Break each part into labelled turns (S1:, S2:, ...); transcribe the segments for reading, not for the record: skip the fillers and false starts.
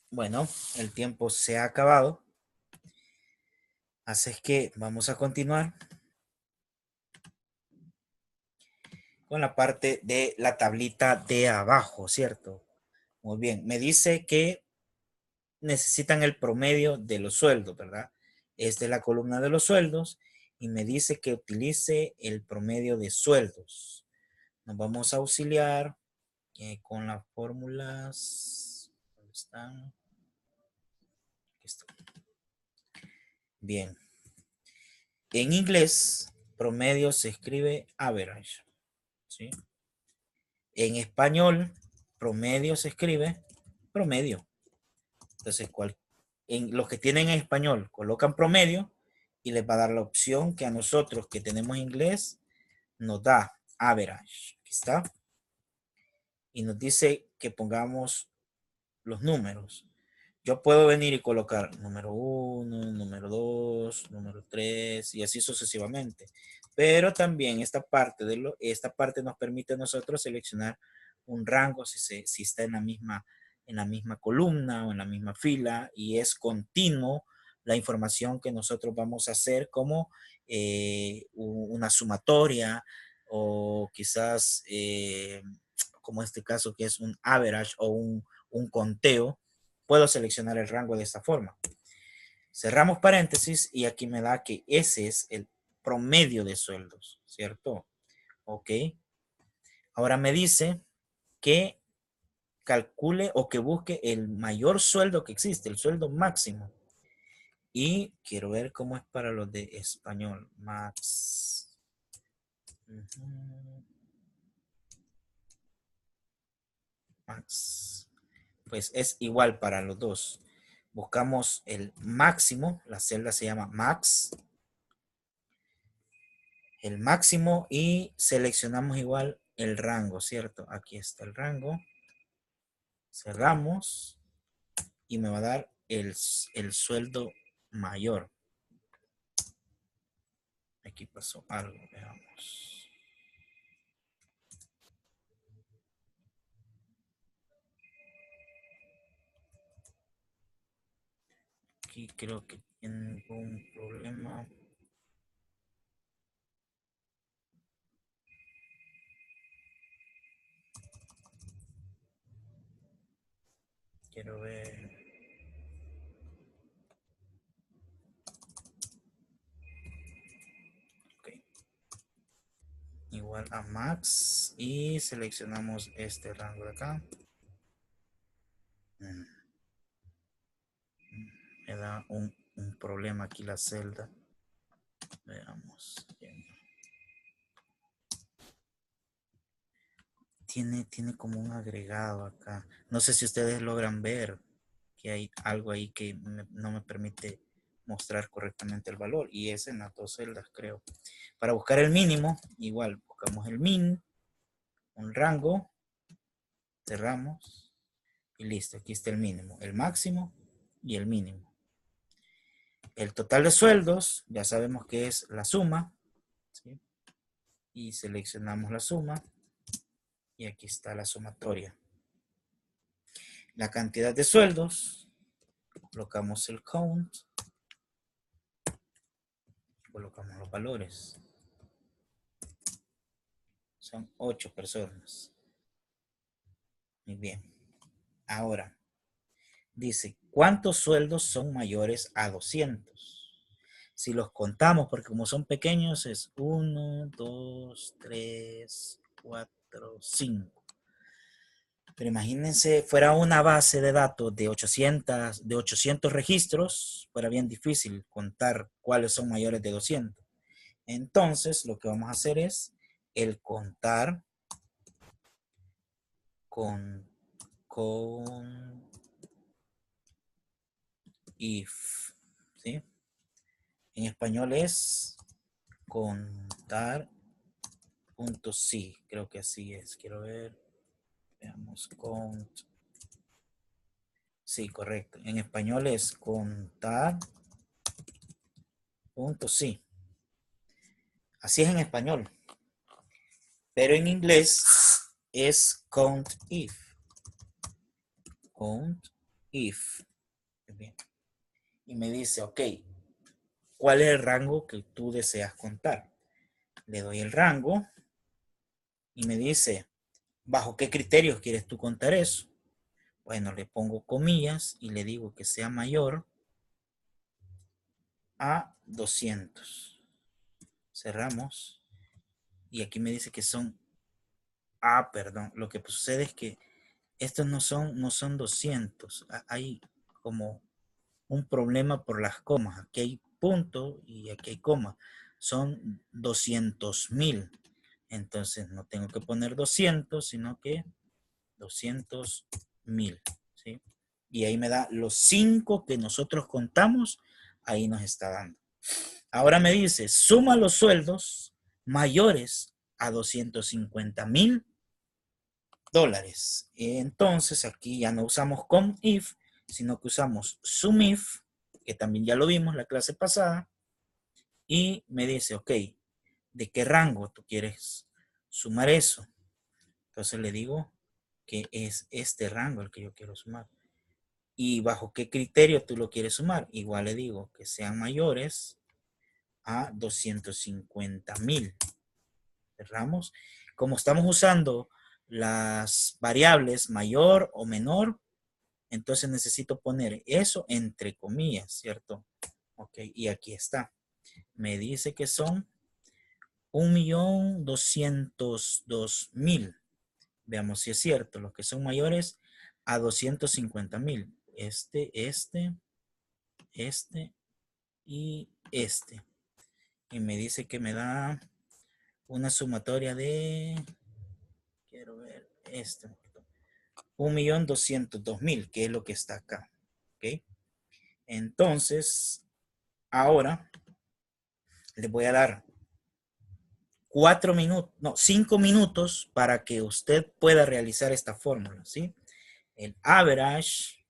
S1: Bueno, el tiempo se ha acabado. Así es que vamos a continuar con la parte de la tablita de abajo, ¿cierto? Muy bien, me dice que necesitan el promedio de los sueldos, ¿verdad? Es de la columna de los sueldos y me dice que utilice el promedio de sueldos. Nos vamos a auxiliar con las fórmulas. ¿Dónde están? Aquí están. Bien. En inglés, promedio se escribe average, ¿sí? En español, promedio se escribe promedio. Entonces, en los que tienen en español colocan promedio y les va a dar la opción que a nosotros que tenemos inglés nos da average. Aquí está. Y nos dice que pongamos los números. Yo puedo venir y colocar número 1, número 2, número 3 y así sucesivamente. Pero también esta parte nos permite a nosotros seleccionar un rango si está en la misma columna o en la misma fila y es continuo la información que nosotros vamos a hacer como una sumatoria o quizás como este caso que es un average o un conteo. Puedo seleccionar el rango de esta forma. Cerramos paréntesis y aquí me da que ese es el promedio de sueldos, ¿cierto? Ok. Ahora me dice que calcule o que busque el mayor sueldo que existe, el sueldo máximo. Y quiero ver cómo es para los de español. Max. Max. Pues es igual para los dos. Buscamos el máximo, la celda se llama max, el máximo y seleccionamos igual el rango, ¿cierto? Aquí está el rango. Cerramos y me va a dar el sueldo mayor. Aquí pasó algo, veamos. Aquí creo que tengo un problema. Quiero ver. Ok. Igual a max y seleccionamos este rango de acá. Me da un problema aquí la celda. Veamos. Tiene como un agregado acá. No sé si ustedes logran ver que hay algo ahí que no me permite mostrar correctamente el valor. Y es en las dos celdas, creo. Para buscar el mínimo, igual buscamos el min, un rango, cerramos y listo. Aquí está el mínimo, el máximo y el mínimo. El total de sueldos, ya sabemos que es la suma, ¿sí? Y seleccionamos la suma y aquí está la sumatoria. La cantidad de sueldos, colocamos el count, colocamos los valores. Son 8 personas. Muy bien. Ahora, dice, ¿cuántos sueldos son mayores a 200? Si los contamos, porque como son pequeños, es 1, 2, 3, 4, 5. Pero imagínense, fuera una base de datos de 800 registros, fuera bien difícil contar cuáles son mayores de 200. Entonces, lo que vamos a hacer es el contar con if, ¿sí? En español es contar punto sí, creo que así es. Quiero ver, veamos, sí, correcto. En español es contar punto sí. Así es en español. Pero en inglés es count if. Count if. Bien. Y me dice, ok, ¿cuál es el rango que tú deseas contar? Le doy el rango y me dice, ¿bajo qué criterios quieres tú contar eso? Bueno, le pongo comillas y le digo que sea mayor a 200. Cerramos. Y aquí me dice que son... Ah, perdón. Lo que sucede es que estos no son 200. Hay como un problema por las comas. Aquí hay punto y aquí hay coma. Son 200,000. Entonces no tengo que poner 200, sino que 200,000. ¿Sí? Y ahí me da los 5 que nosotros contamos. Ahí nos está dando. Ahora me dice, suma los sueldos mayores a 250,000 dólares. Entonces aquí ya no usamos COMIF, sino que usamos SUMIF, que también ya lo vimos la clase pasada, y me dice, ok, ¿de qué rango tú quieres sumar eso? Entonces le digo que es este rango el que yo quiero sumar. ¿Y bajo qué criterio tú lo quieres sumar? Igual le digo que sean mayores a 250,000. Cerramos. Como estamos usando las variables mayor o menor, entonces necesito poner eso entre comillas, ¿cierto? Ok, y aquí está. Me dice que son 1,202,000. Veamos si es cierto. Los que son mayores a 250,000. Este y este. Y me dice que me da una sumatoria de... Quiero ver este. 1,202,000, que es lo que está acá. ¿Ok? Entonces, ahora les voy a dar 4 minutos, no, 5 minutos para que usted pueda realizar esta fórmula, ¿sí? El average,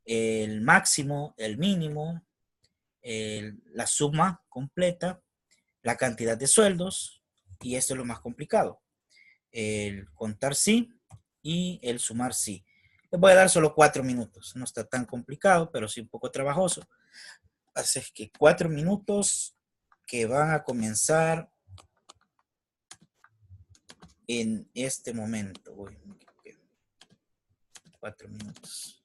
S1: el máximo, el mínimo, la suma completa, la cantidad de sueldos, y esto es lo más complicado, el contar sí y el sumar sí. Les voy a dar solo 4 minutos, no está tan complicado, pero sí un poco trabajoso. Así es que 4 minutos que van a comenzar en este momento. Uy, 4 minutos.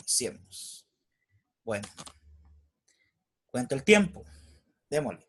S1: Hacemos. Bueno, cuento el tiempo. Démosle.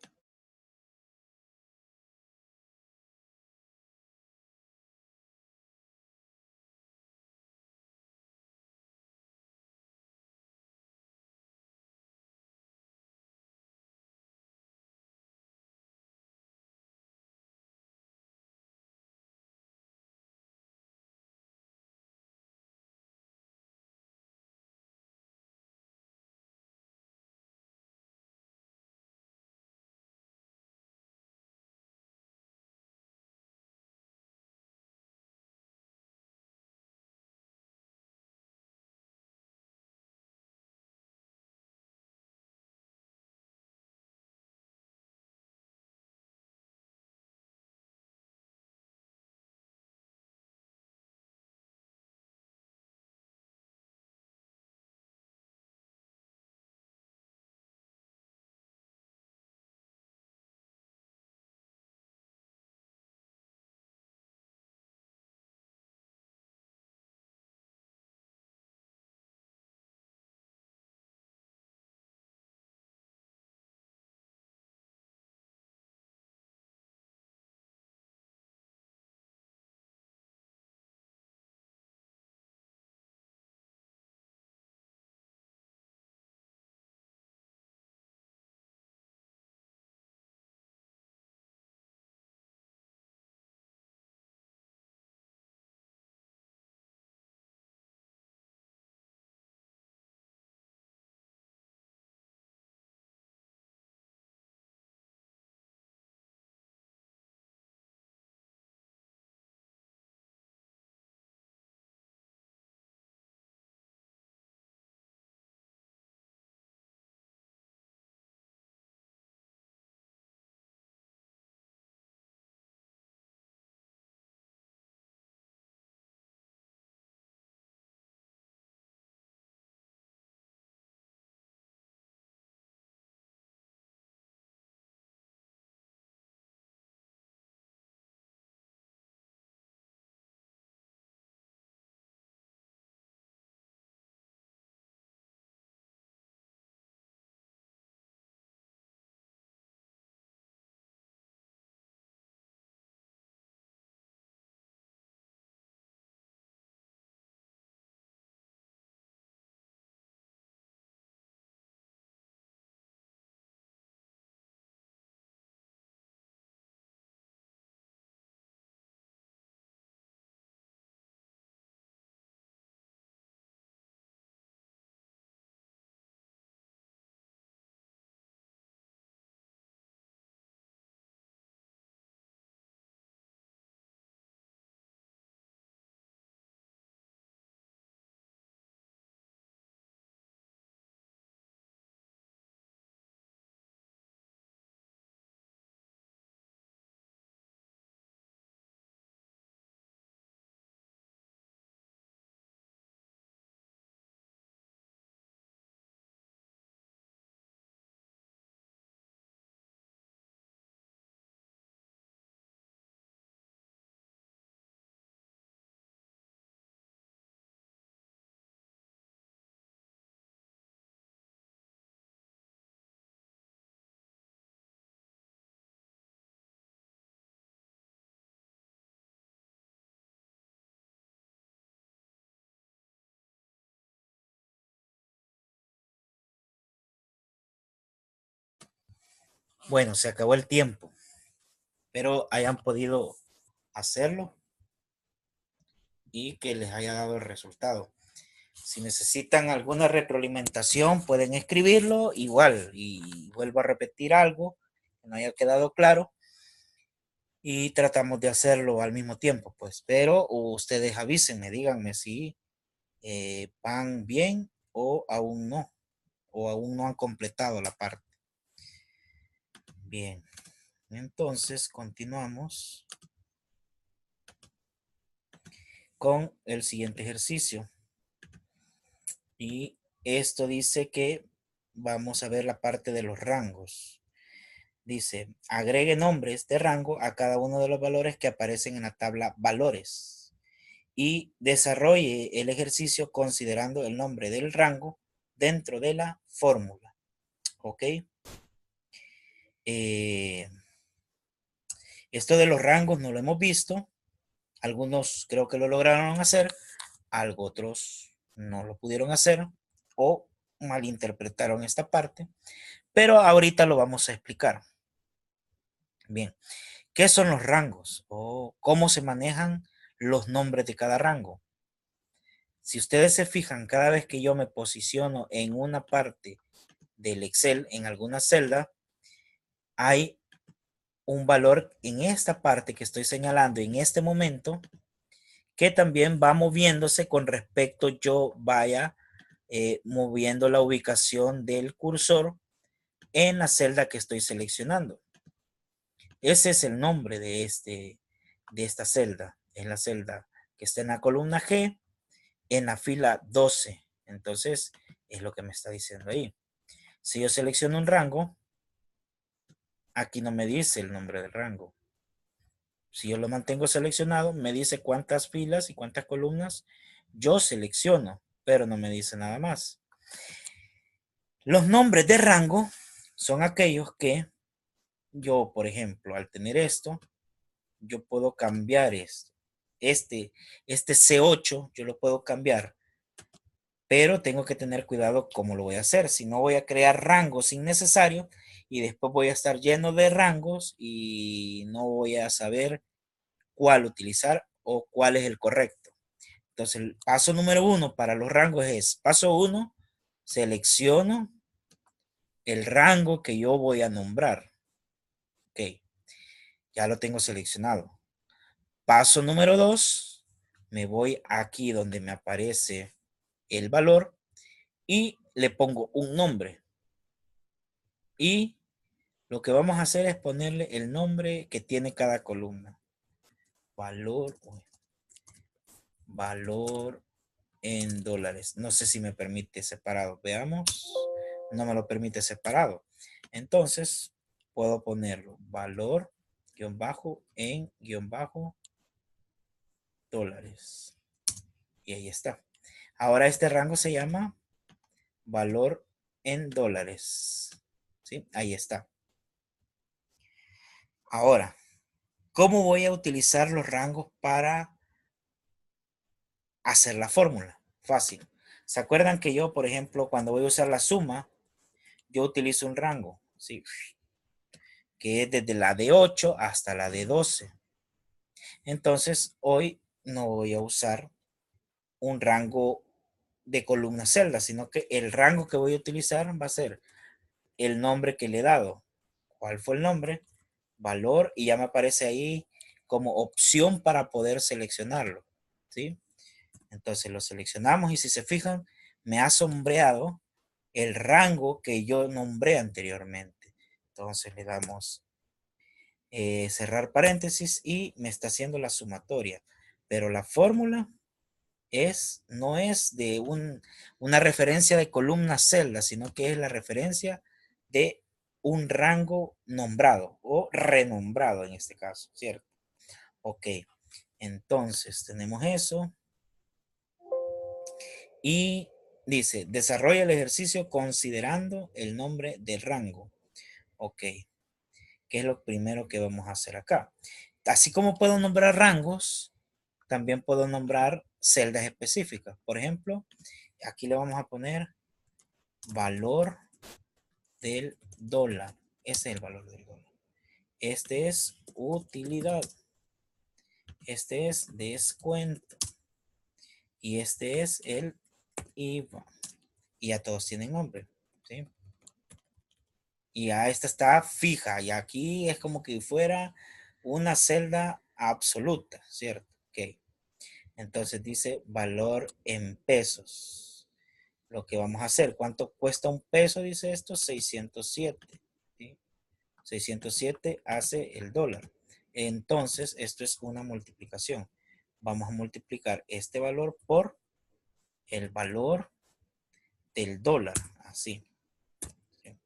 S1: Bueno, se acabó el tiempo, pero hayan podido hacerlo y que les haya dado el resultado. Si necesitan alguna retroalimentación, pueden escribirlo igual y vuelvo a repetir algo que no haya quedado claro y tratamos de hacerlo al mismo tiempo, pues. Pero ustedes avísenme, díganme si van bien o aún no han completado la parte. Bien, entonces continuamos con el siguiente ejercicio. Y esto dice que vamos a ver la parte de los rangos. Dice, agregue nombres de rango a cada uno de los valores que aparecen en la tabla valores y desarrolle el ejercicio considerando el nombre del rango dentro de la fórmula. ¿Ok? Esto de los rangos no lo hemos visto. Algunos creo que lo lograron hacer, algo otros no lo pudieron hacer o malinterpretaron esta parte, pero ahorita lo vamos a explicar. Bien, ¿qué son los rangos o cómo se manejan los nombres de cada rango? Si ustedes se fijan, cada vez que yo me posiciono en una parte del Excel, en alguna celda, hay un valor en esta parte que estoy señalando en este momento que también va moviéndose con respecto yo vaya moviendo la ubicación del cursor en la celda que estoy seleccionando. Ese es el nombre de esta celda. Es la celda que está en la columna G en la fila 12. Entonces, es lo que me está diciendo ahí. Si yo selecciono un rango, aquí no me dice el nombre del rango. Si yo lo mantengo seleccionado, me dice cuántas filas y cuántas columnas yo selecciono, pero no me dice nada más. Los nombres de rango son aquellos que yo, por ejemplo, al tener esto, yo puedo cambiar esto. Este C8 yo lo puedo cambiar, pero tengo que tener cuidado cómo lo voy a hacer. Si no, voy a crear rangos innecesarios y después voy a estar lleno de rangos y no voy a saber cuál utilizar o cuál es el correcto. Entonces, el paso número 1 para los rangos es, paso 1, selecciono el rango que yo voy a nombrar. Ok, ya lo tengo seleccionado. Paso número 2, me voy aquí donde me aparece el valor y le pongo un nombre. Y lo que vamos a hacer es ponerle el nombre que tiene cada columna. Valor en dólares. No sé si me permite separado. Veamos. No me lo permite separado. Entonces, puedo ponerlo valor guión bajo en guión bajo dólares. Y ahí está. Ahora este rango se llama valor en dólares. ¿Sí? Ahí está. Ahora, ¿cómo voy a utilizar los rangos para hacer la fórmula? Fácil. ¿Se acuerdan que yo, por ejemplo, cuando voy a usar la suma, yo utilizo un rango, ¿sí? Que es desde la de 8 hasta la de 12. Entonces, hoy no voy a usar un rango de columna celda, sino que el rango que voy a utilizar va a ser el nombre que le he dado. ¿Cuál fue el nombre? Valor, y ya me aparece ahí como opción para poder seleccionarlo, ¿sí? Entonces lo seleccionamos y si se fijan, me ha sombreado el rango que yo nombré anteriormente. Entonces le damos cerrar paréntesis y me está haciendo la sumatoria. Pero la fórmula no es de una referencia de columna celda, sino que es la referencia de un rango nombrado o renombrado en este caso, ¿cierto? Ok, entonces tenemos eso y dice, desarrolla el ejercicio considerando el nombre del rango. Ok, ¿qué es lo primero que vamos a hacer acá? Así como puedo nombrar rangos, también puedo nombrar celdas específicas. Por ejemplo, aquí le vamos a poner valor del dólar. Este es el valor del dólar. Este es utilidad. Este es descuento. Y este es el IVA. Y ya todos tienen nombre. ¿Sí? Y ya esta está fija. Y aquí es como que fuera una celda absoluta, ¿cierto? Ok. Entonces dice valor en pesos. Lo que vamos a hacer, ¿cuánto cuesta un peso? Dice esto, 607. ¿Sí? 607 hace el dólar. Entonces, esto es una multiplicación. Vamos a multiplicar este valor por el valor del dólar. Así. ¿Sí?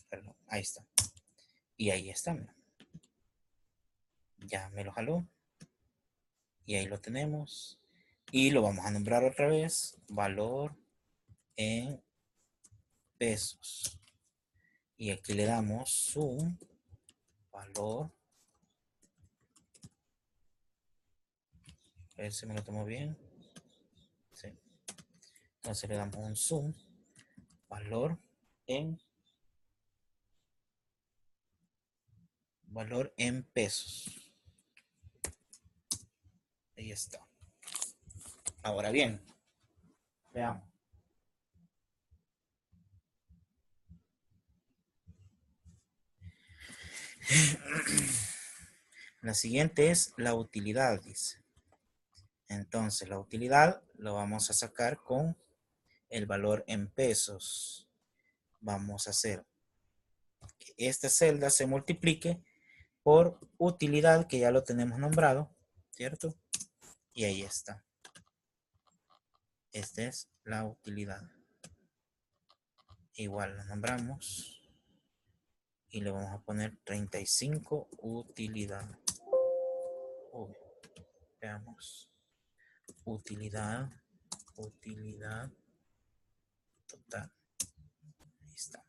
S1: Perdón, ahí está. Y ahí está. Ya me lo jaló. Y ahí lo tenemos. Y lo vamos a nombrar otra vez. Valor en pesos. Y aquí le damos su valor. A ver si me lo tomo bien. Sí. Entonces le damos un zoom. Valor en pesos. Ahí está. Ahora bien, veamos. La siguiente es la utilidad, dice. Entonces, la utilidad lo vamos a sacar con el valor en pesos. Vamos a hacer que esta celda se multiplique por utilidad, que ya lo tenemos nombrado, ¿cierto? Y ahí está. Esta es la utilidad. Igual lo nombramos y le vamos a poner 35 utilidad. Veamos. Utilidad total. Ahí está.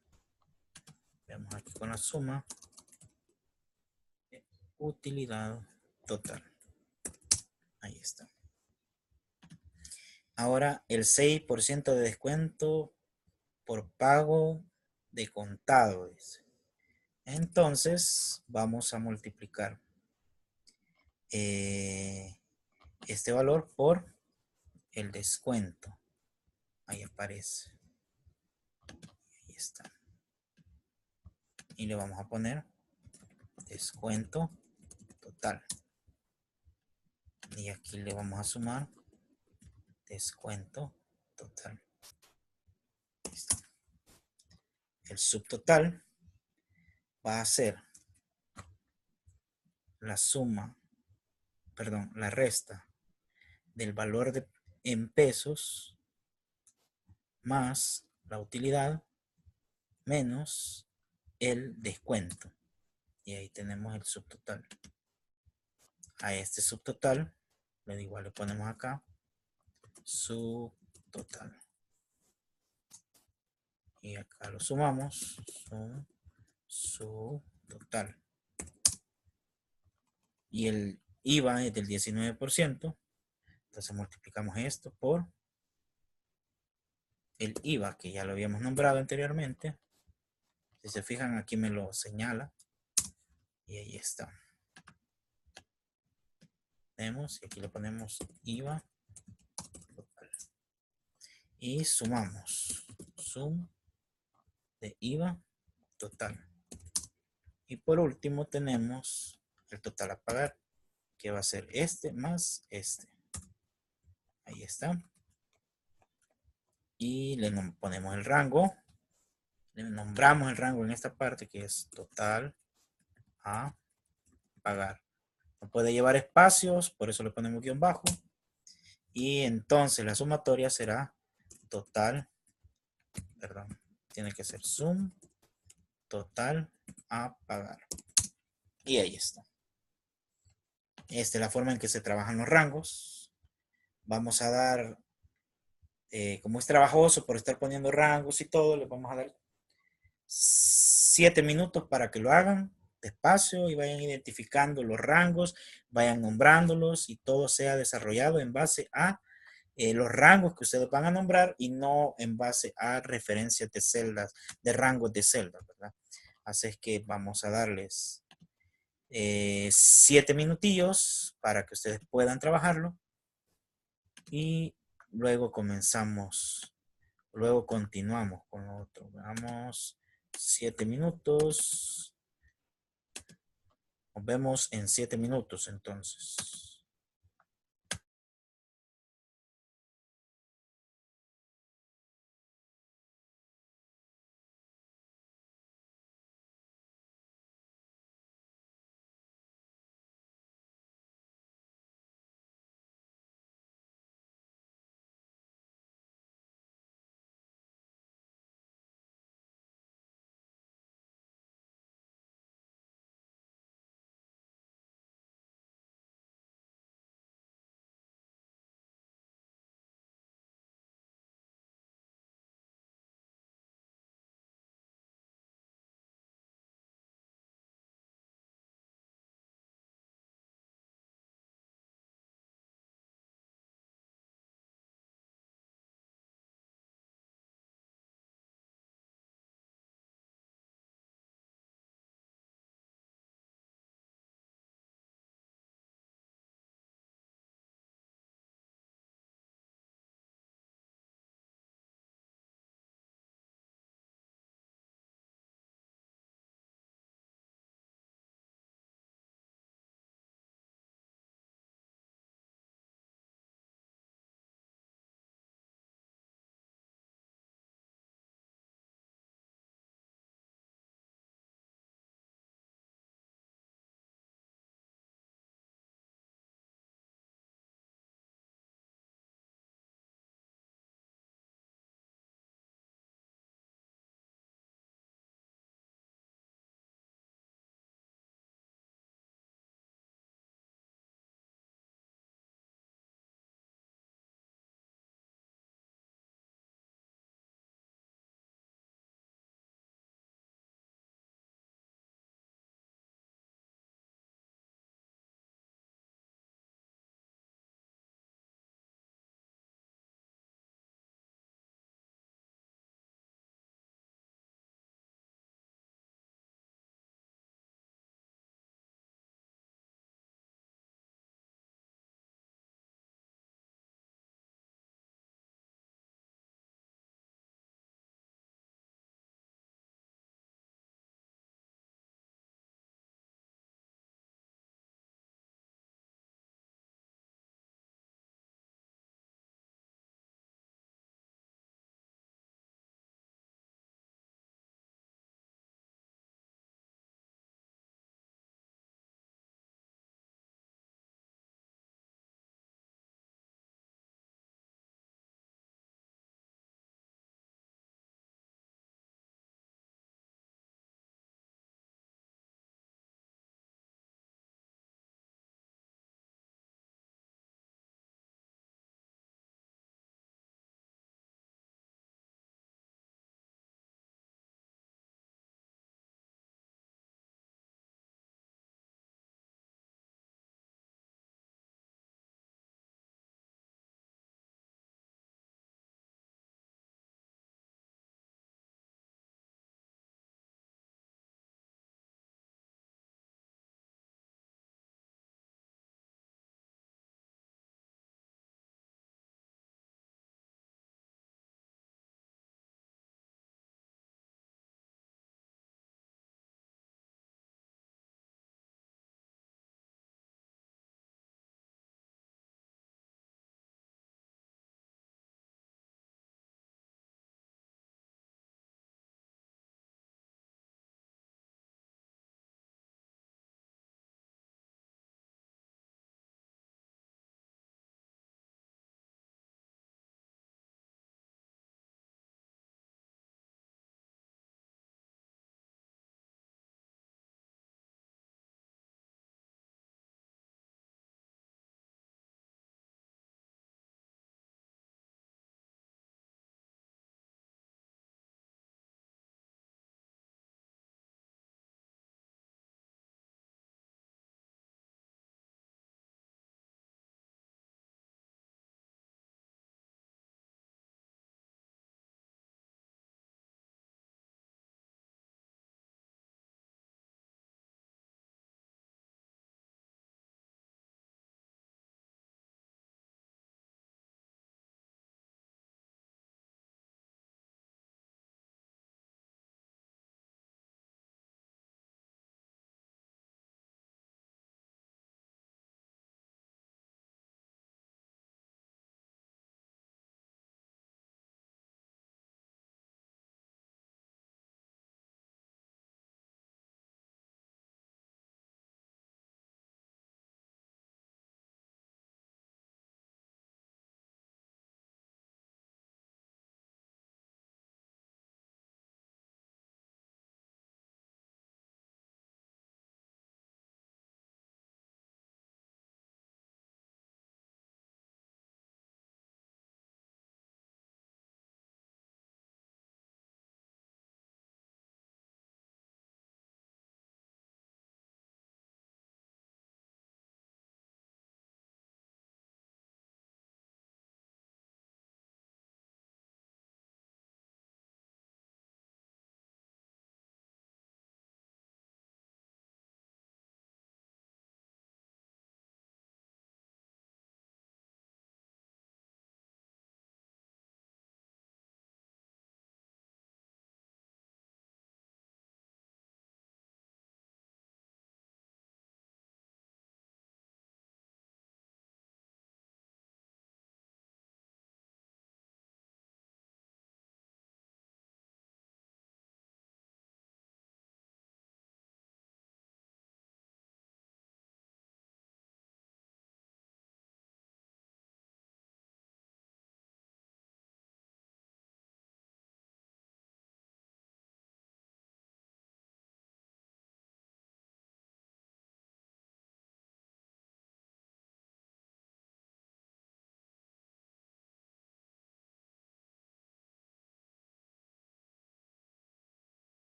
S1: Veamos aquí con la suma. Utilidad total. Ahí está. Ahora el 6% de descuento por pago de contado, dice. Entonces vamos a multiplicar este valor por el descuento. Ahí aparece. Ahí está. Y le vamos a poner descuento total. Y aquí le vamos a sumar descuento total. Listo. El subtotal va a ser la suma, perdón, la resta del valor en pesos más la utilidad menos el descuento. Y ahí tenemos el subtotal. A este subtotal, igual le ponemos acá, subtotal. Y acá lo sumamos, subtotal. Y el IVA es del 19%. Entonces multiplicamos esto por el IVA, que ya lo habíamos nombrado anteriormente. Si se fijan, aquí me lo señala. Y ahí está. Vemos, y aquí le ponemos IVA total. Y sumamos. Sum de IVA total. Y por último tenemos el total a pagar, que va a ser este más este. Ahí está. Y le ponemos el rango. Le nombramos el rango en esta parte, que es total a pagar. No puede llevar espacios, por eso le ponemos guión bajo. Y entonces la sumatoria será total, perdón, tiene que ser sum total a pagar. Y ahí está. Esta es la forma en que se trabajan los rangos. Vamos a dar, como es trabajoso por estar poniendo rangos y todo, les vamos a dar 7 minutos para que lo hagan despacio y vayan identificando los rangos, vayan nombrándolos y todo sea desarrollado en base a los rangos que ustedes van a nombrar y no en base a referencias de celdas, de rangos de celdas, ¿verdad? Así es que vamos a darles 7 minutillos para que ustedes puedan trabajarlo y luego luego continuamos con lo otro. Veamos, 7 minutos. Nos vemos en 7 minutos entonces.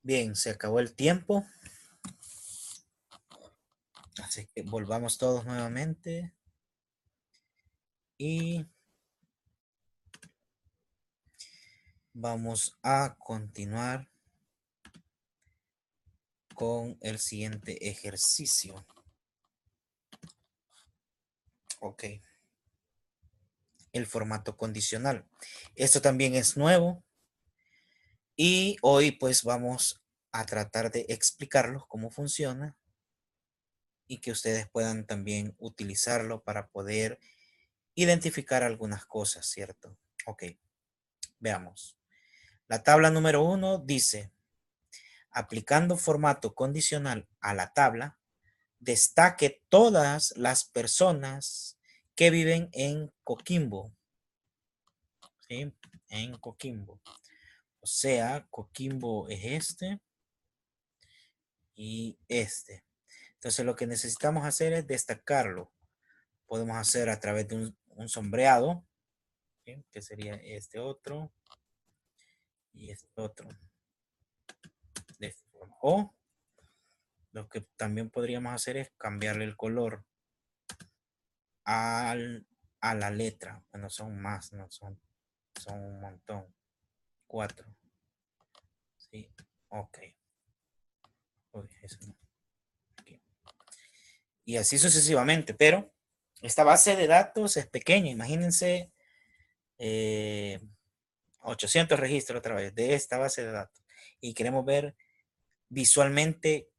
S1: Bien, se acabó el tiempo, así que volvamos todos nuevamente y vamos a continuar con el siguiente ejercicio. Ok, el formato condicional. Esto también es nuevo y hoy pues vamos a tratar de explicarlos cómo funciona y que ustedes puedan también utilizarlo para poder identificar algunas cosas, ¿cierto? Ok, veamos. La tabla número 1 dice, aplicando formato condicional a la tabla, destaque todas las personas que viven en Coquimbo, ¿sí? En Coquimbo. O sea, Coquimbo es este y este. Entonces lo que necesitamos hacer es destacarlo. Podemos hacer a través de un sombreado, ¿sí? Que sería este otro y este otro. De esta forma. O lo que también podríamos hacer es cambiarle el color al, a la letra. Bueno, son más, no son, son un montón. Cuatro. Sí, ok. Uy, eso no. Aquí. Y así sucesivamente, pero esta base de datos es pequeña. Imagínense 800 registros otra vez de esta base de datos. Y queremos ver visualmente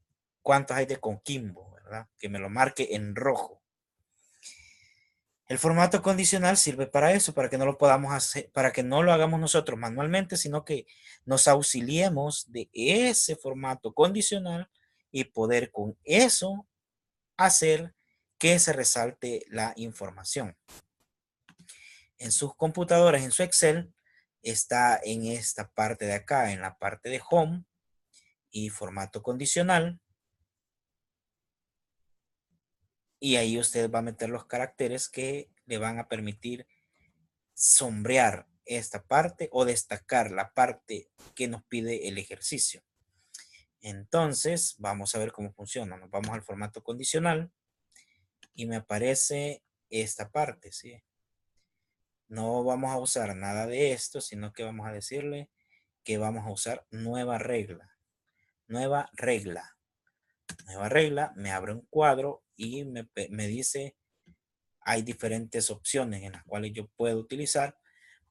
S1: cuántos hay de Coquimbo, ¿verdad? Que me lo marque en rojo. El formato condicional sirve para eso, para que no lo podamos hacer, para que no lo hagamos nosotros manualmente, sino que nos auxiliemos de ese formato condicional y poder con eso hacer que se resalte la información. En sus computadoras, en su Excel, está en esta parte de acá, en la parte de Home y formato condicional. Y ahí usted va a meter los caracteres que le van a permitir sombrear esta parte o destacar la parte que nos pide el ejercicio. Entonces, vamos a ver cómo funciona. Nos vamos al formato condicional y me aparece esta parte, ¿sí? No vamos a usar nada de esto, sino que vamos a decirle que vamos a usar nueva regla. Nueva regla. Nueva regla, me abre un cuadro y me dice, hay diferentes opciones en las cuales yo puedo utilizar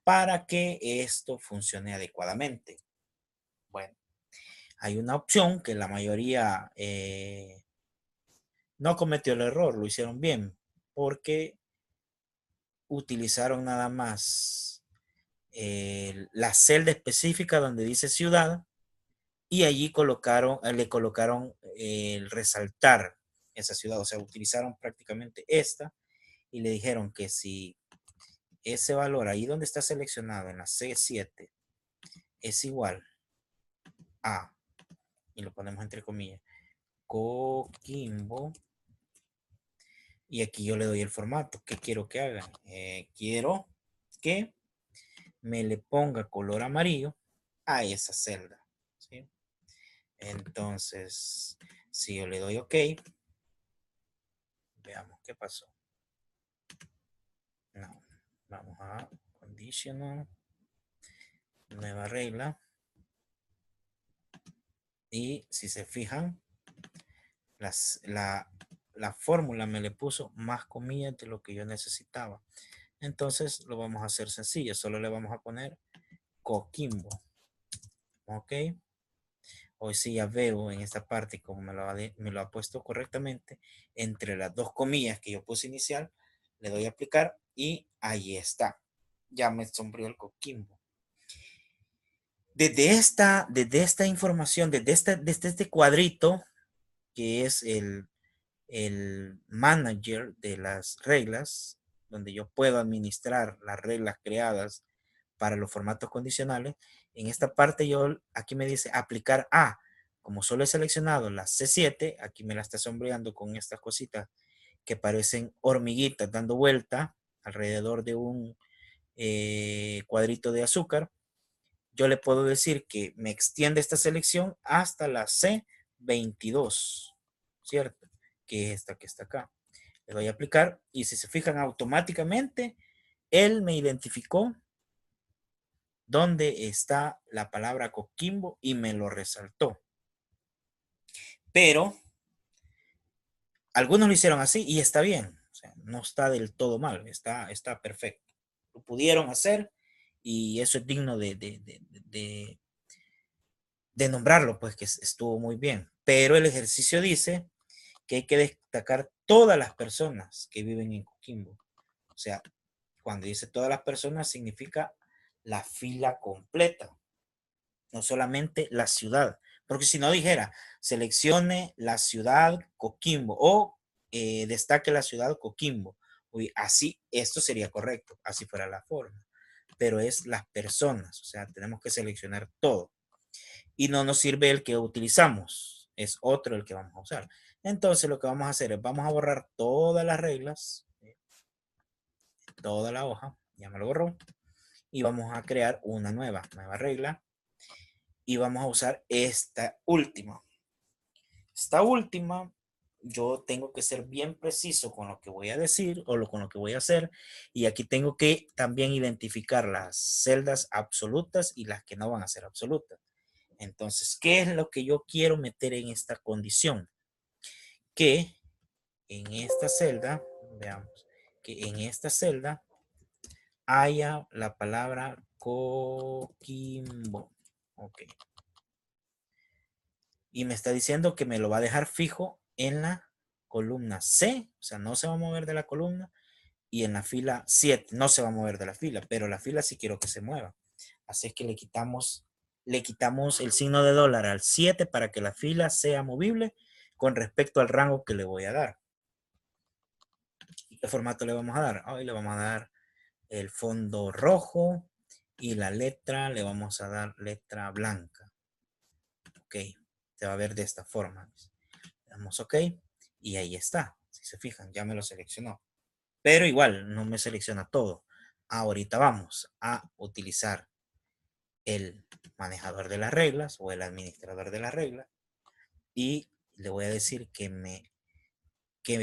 S1: para que esto funcione adecuadamente. Bueno, hay una opción que la mayoría no cometió el error, lo hicieron bien, porque utilizaron nada más la celda específica donde dice ciudad y allí colocaron, le colocaron el resaltar esa ciudad, o sea, utilizaron prácticamente esta y le dijeron que si ese valor ahí donde está seleccionado en la C7 es igual a, y lo ponemos entre comillas, Coquimbo, y aquí yo le doy el formato que quiero que hagan. Quiero que me le ponga color amarillo a esa celda, ¿sí? Entonces, si yo le doy OK, veamos qué pasó. No, vamos a conditional, nueva regla. Y si se fijan, las, la fórmula me le puso más comillas de lo que yo necesitaba. Entonces lo vamos a hacer sencillo, solo le vamos a poner Coquimbo. Ok, hoy sí ya veo en esta parte como me lo ha puesto correctamente entre las dos comillas que yo puse inicial, le doy a aplicar y ahí está, ya me sombreó el Coquimbo. Desde esta información, desde este cuadrito que es el manager de las reglas, donde yo puedo administrar las reglas creadas para los formatos condicionales. En esta parte yo, aquí me dice aplicar A. Como solo he seleccionado la C7, aquí me la está sombreando con estas cositas que parecen hormiguitas dando vuelta alrededor de un cuadrito de azúcar. yo le puedo decir que me extiende esta selección hasta la C22, ¿cierto? Que es esta que está acá. Le doy a aplicar y si se fijan automáticamente, él me identificó dónde está la palabra Coquimbo y me lo resaltó. Pero algunos lo hicieron así y está bien. O sea, no está del todo mal, está perfecto. Lo pudieron hacer y eso es digno de nombrarlo, pues que estuvo muy bien. Pero el ejercicio dice que hay que destacar todas las personas que viven en Coquimbo. O sea, cuando dice todas las personas significa la fila completa, no solamente la ciudad. Porque si no dijera, seleccione la ciudad Coquimbo o destaque la ciudad Coquimbo. Uy, así, esto sería correcto, así fuera la forma. Pero es las personas, o sea, tenemos que seleccionar todo. Y no nos sirve el que utilizamos, es otro el que vamos a usar. Entonces lo que vamos a hacer es, vamos a borrar todas las reglas, toda la hoja, ya me lo borró, y vamos a crear una nueva regla, y vamos a usar esta última. Esta última, yo tengo que ser bien preciso con lo que voy a decir con lo que voy a hacer, y aquí tengo que también identificar las celdas absolutas y las que no van a ser absolutas. Entonces, ¿qué es lo que yo quiero meter en esta condición? Que en esta celda, veamos, que en esta celda haya la palabra Coquimbo. Ok. Y me está diciendo que me lo va a dejar fijo en la columna C, o sea, no se va a mover de la columna, y en la fila 7 no se va a mover de la fila, pero la fila sí quiero que se mueva. Así es que le quitamos el signo de dólar al 7 para que la fila sea movible con respecto al rango que le voy a dar. ¿Y qué formato le vamos a dar? Hoy le vamos a dar el fondo rojo y la letra le vamos a dar letra blanca. Ok, se va a ver de esta forma. Le damos ok y ahí está. Si se fijan, ya me lo seleccionó. Pero igual no me selecciona todo. Ahorita vamos a utilizar el manejador de las reglas o el administrador de las reglas y le voy a decir que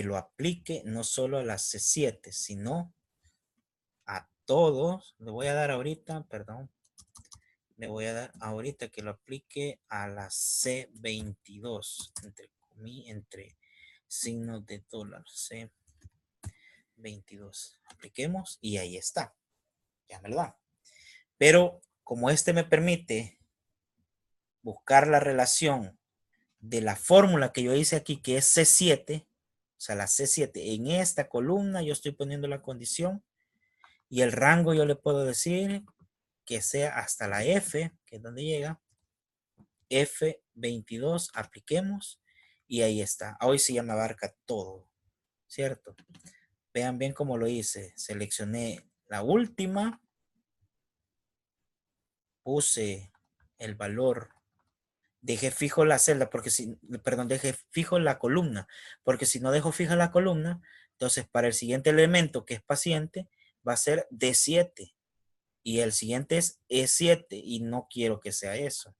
S1: lo aplique no solo a las C7, sino a todos. Le voy a dar ahorita, perdón, le voy a dar ahorita que lo aplique a la C22, entre signos de dólar, C22. Apliquemos y ahí está, ya me lo da. Pero como este me permite buscar la relación de la fórmula que yo hice aquí, que es C7, o sea, la C7, en esta columna yo estoy poniendo la condición y el rango yo le puedo decir que sea hasta la F, que es donde llega, F22, apliquemos y ahí está. Hoy sí ya me abarca todo, ¿cierto? Vean bien cómo lo hice. Seleccioné la última, puse el valor, dejé fijo la celda, porque si, perdón, dejé fijo la columna, porque si no dejo fija la columna, entonces para el siguiente elemento que es paciente, va a ser D7 y el siguiente es E7 y no quiero que sea eso.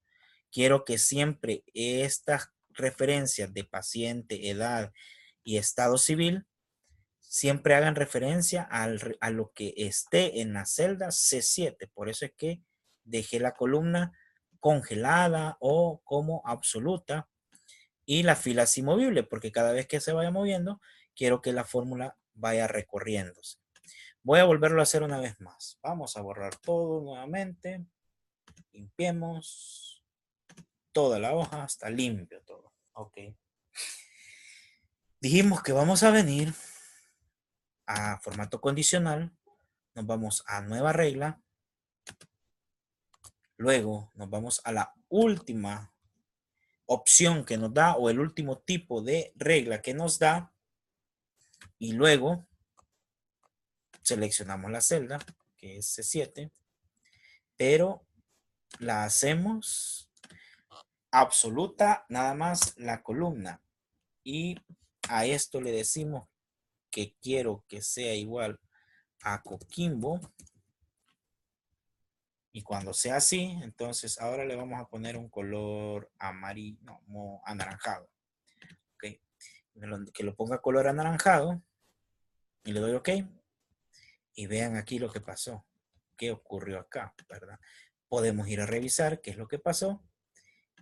S1: Quiero que siempre estas referencias de paciente, edad y estado civil siempre hagan referencia a lo que esté en la celda C7. Por eso es que dejé la columna congelada o como absoluta y la fila así movible, porque cada vez que se vaya moviendo, quiero que la fórmula vaya recorriéndose. Voy a volverlo a hacer una vez más. Vamos a borrar todo nuevamente. Limpiemos toda la hoja, hasta limpio todo. Ok. Dijimos que vamos a venir a formato condicional, nos vamos a nueva regla, luego nos vamos a la última opción que nos da o el último tipo de regla que nos da y luego seleccionamos la celda que es C7, pero la hacemos absoluta nada más la columna y a esto le decimos que quiero que sea igual a Coquimbo Y cuando sea así, entonces ahora le vamos a poner un color amarillo, no, anaranjado. ¿Ok? Que lo ponga color anaranjado y le doy OK. Y vean aquí lo que pasó. ¿Qué ocurrió acá? ¿Verdad? Podemos ir a revisar qué es lo que pasó.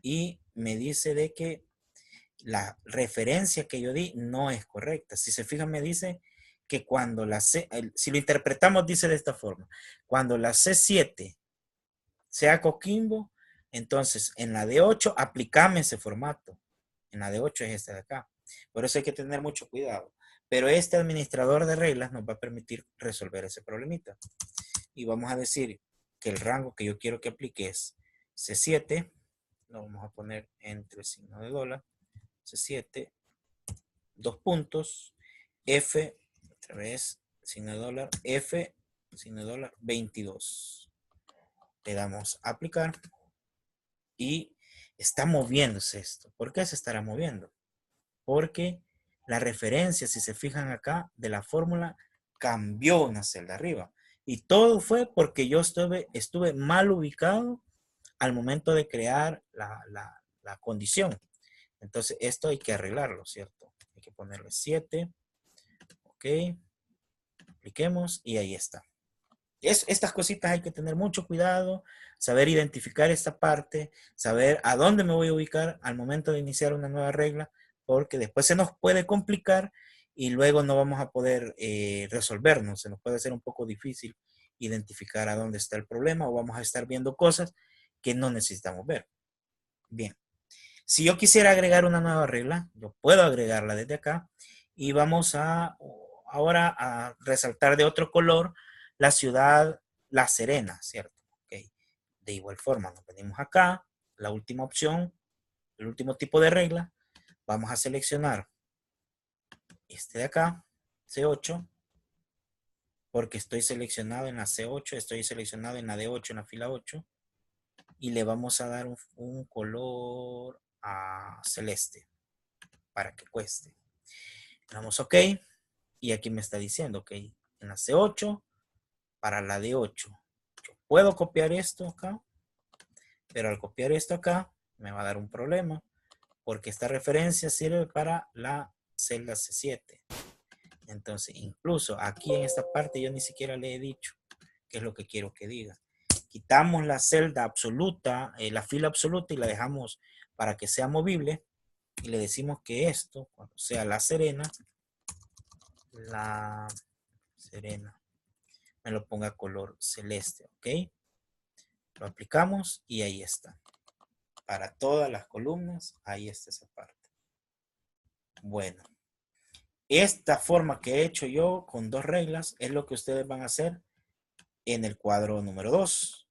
S1: Y me dice de que la referencia que yo di no es correcta. Si se fijan, me dice que cuando la si lo interpretamos, dice de esta forma: cuando la C7 sea Coquimbo, entonces en la D8 aplicame ese formato. En la D8 es este de acá. Por eso hay que tener mucho cuidado. Pero este administrador de reglas nos va a permitir resolver ese problemita. Y vamos a decir que el rango que yo quiero que aplique es C7. Lo vamos a poner entre signo de dólar. C7, dos puntos, F, otra vez, signo de dólar, F, signo de dólar, 22. Le damos a aplicar y está moviéndose esto. ¿Por qué se estará moviendo? Porque la referencia, si se fijan acá, de la fórmula cambió una celda arriba. Y todo fue porque yo estuve mal ubicado al momento de crear la condición. Entonces, esto hay que arreglarlo, ¿cierto? Hay que ponerle 7. Ok. Apliquemos y ahí está. Estas cositas hay que tener mucho cuidado, saber identificar esta parte, saber a dónde me voy a ubicar al momento de iniciar una nueva regla, porque después se nos puede complicar y luego no vamos a poder resolvernos. Se nos puede hacer un poco difícil identificar a dónde está el problema o vamos a estar viendo cosas que no necesitamos ver. Bien. Si yo quisiera agregar una nueva regla, yo puedo agregarla desde acá y vamos a ahora a resaltar de otro color la ciudad La Serena, ¿cierto? Okay. De igual forma, nos venimos acá, la última opción, el último tipo de regla, vamos a seleccionar este de acá, C8, porque estoy seleccionado en la C8, estoy seleccionado en la D8, en la fila 8, y le vamos a dar un color celeste para que cueste. Damos OK y aquí me está diciendo OK, en la C8 para la D8. Yo puedo copiar esto acá, pero al copiar esto acá me va a dar un problema porque esta referencia sirve para la celda C7. Entonces, incluso aquí en esta parte yo ni siquiera le he dicho qué es lo que quiero que diga. Quitamos la celda absoluta, la fila absoluta y la dejamos para que sea movible y le decimos que esto, cuando sea La Serena, me lo ponga color celeste, ¿ok? Lo aplicamos y ahí está. Para todas las columnas, ahí está esa parte. Bueno, esta forma que he hecho yo con dos reglas es lo que ustedes van a hacer en el cuadro número 2,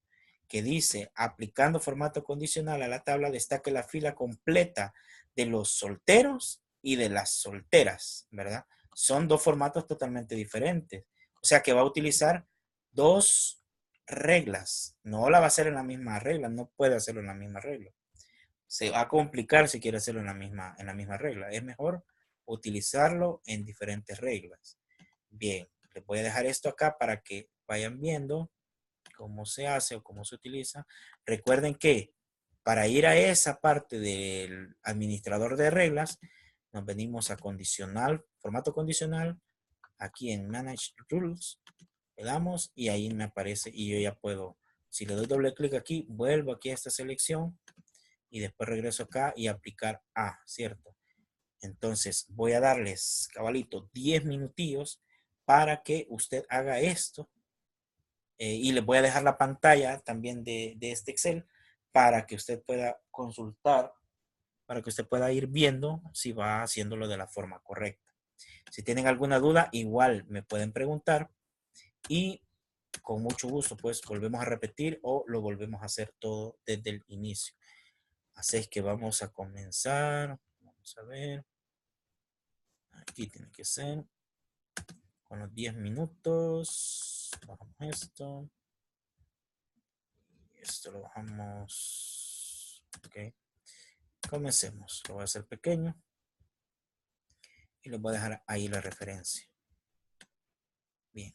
S1: que dice: aplicando formato condicional a la tabla, destaque la fila completa de los solteros y de las solteras, ¿verdad? Son dos formatos totalmente diferentes. O sea que va a utilizar dos reglas. No la va a hacer en la misma regla, no puede hacerlo en la misma regla. Se va a complicar si quiere hacerlo en la misma regla. Es mejor utilizarlo en diferentes reglas. Bien, les voy a dejar esto acá para que vayan viendo cómo se hace o cómo se utiliza. Recuerden que para ir a esa parte del administrador de reglas, nos venimos a condicional, formato condicional, aquí en Manage Rules, le damos y ahí me aparece y yo ya puedo, si le doy doble clic aquí, vuelvo aquí a esta selección y después regreso acá y aplicar A, ¿cierto? Entonces voy a darles, cabalito, 10 minutillos para que usted haga esto y les voy a dejar la pantalla también de este Excel para que usted pueda consultar, para que usted pueda ir viendo si va haciéndolo de la forma correcta. Si tienen alguna duda, igual me pueden preguntar y con mucho gusto pues volvemos a repetir o lo volvemos a hacer todo desde el inicio. Así es que vamos a comenzar. Vamos a ver. Aquí tiene que ser con los 10 minutos. Bajamos esto. Esto lo bajamos. Ok. Comencemos. Lo voy a hacer pequeño. Y les voy a dejar ahí la referencia. Bien.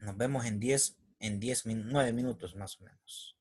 S1: Nos vemos en 9 minutos más o menos.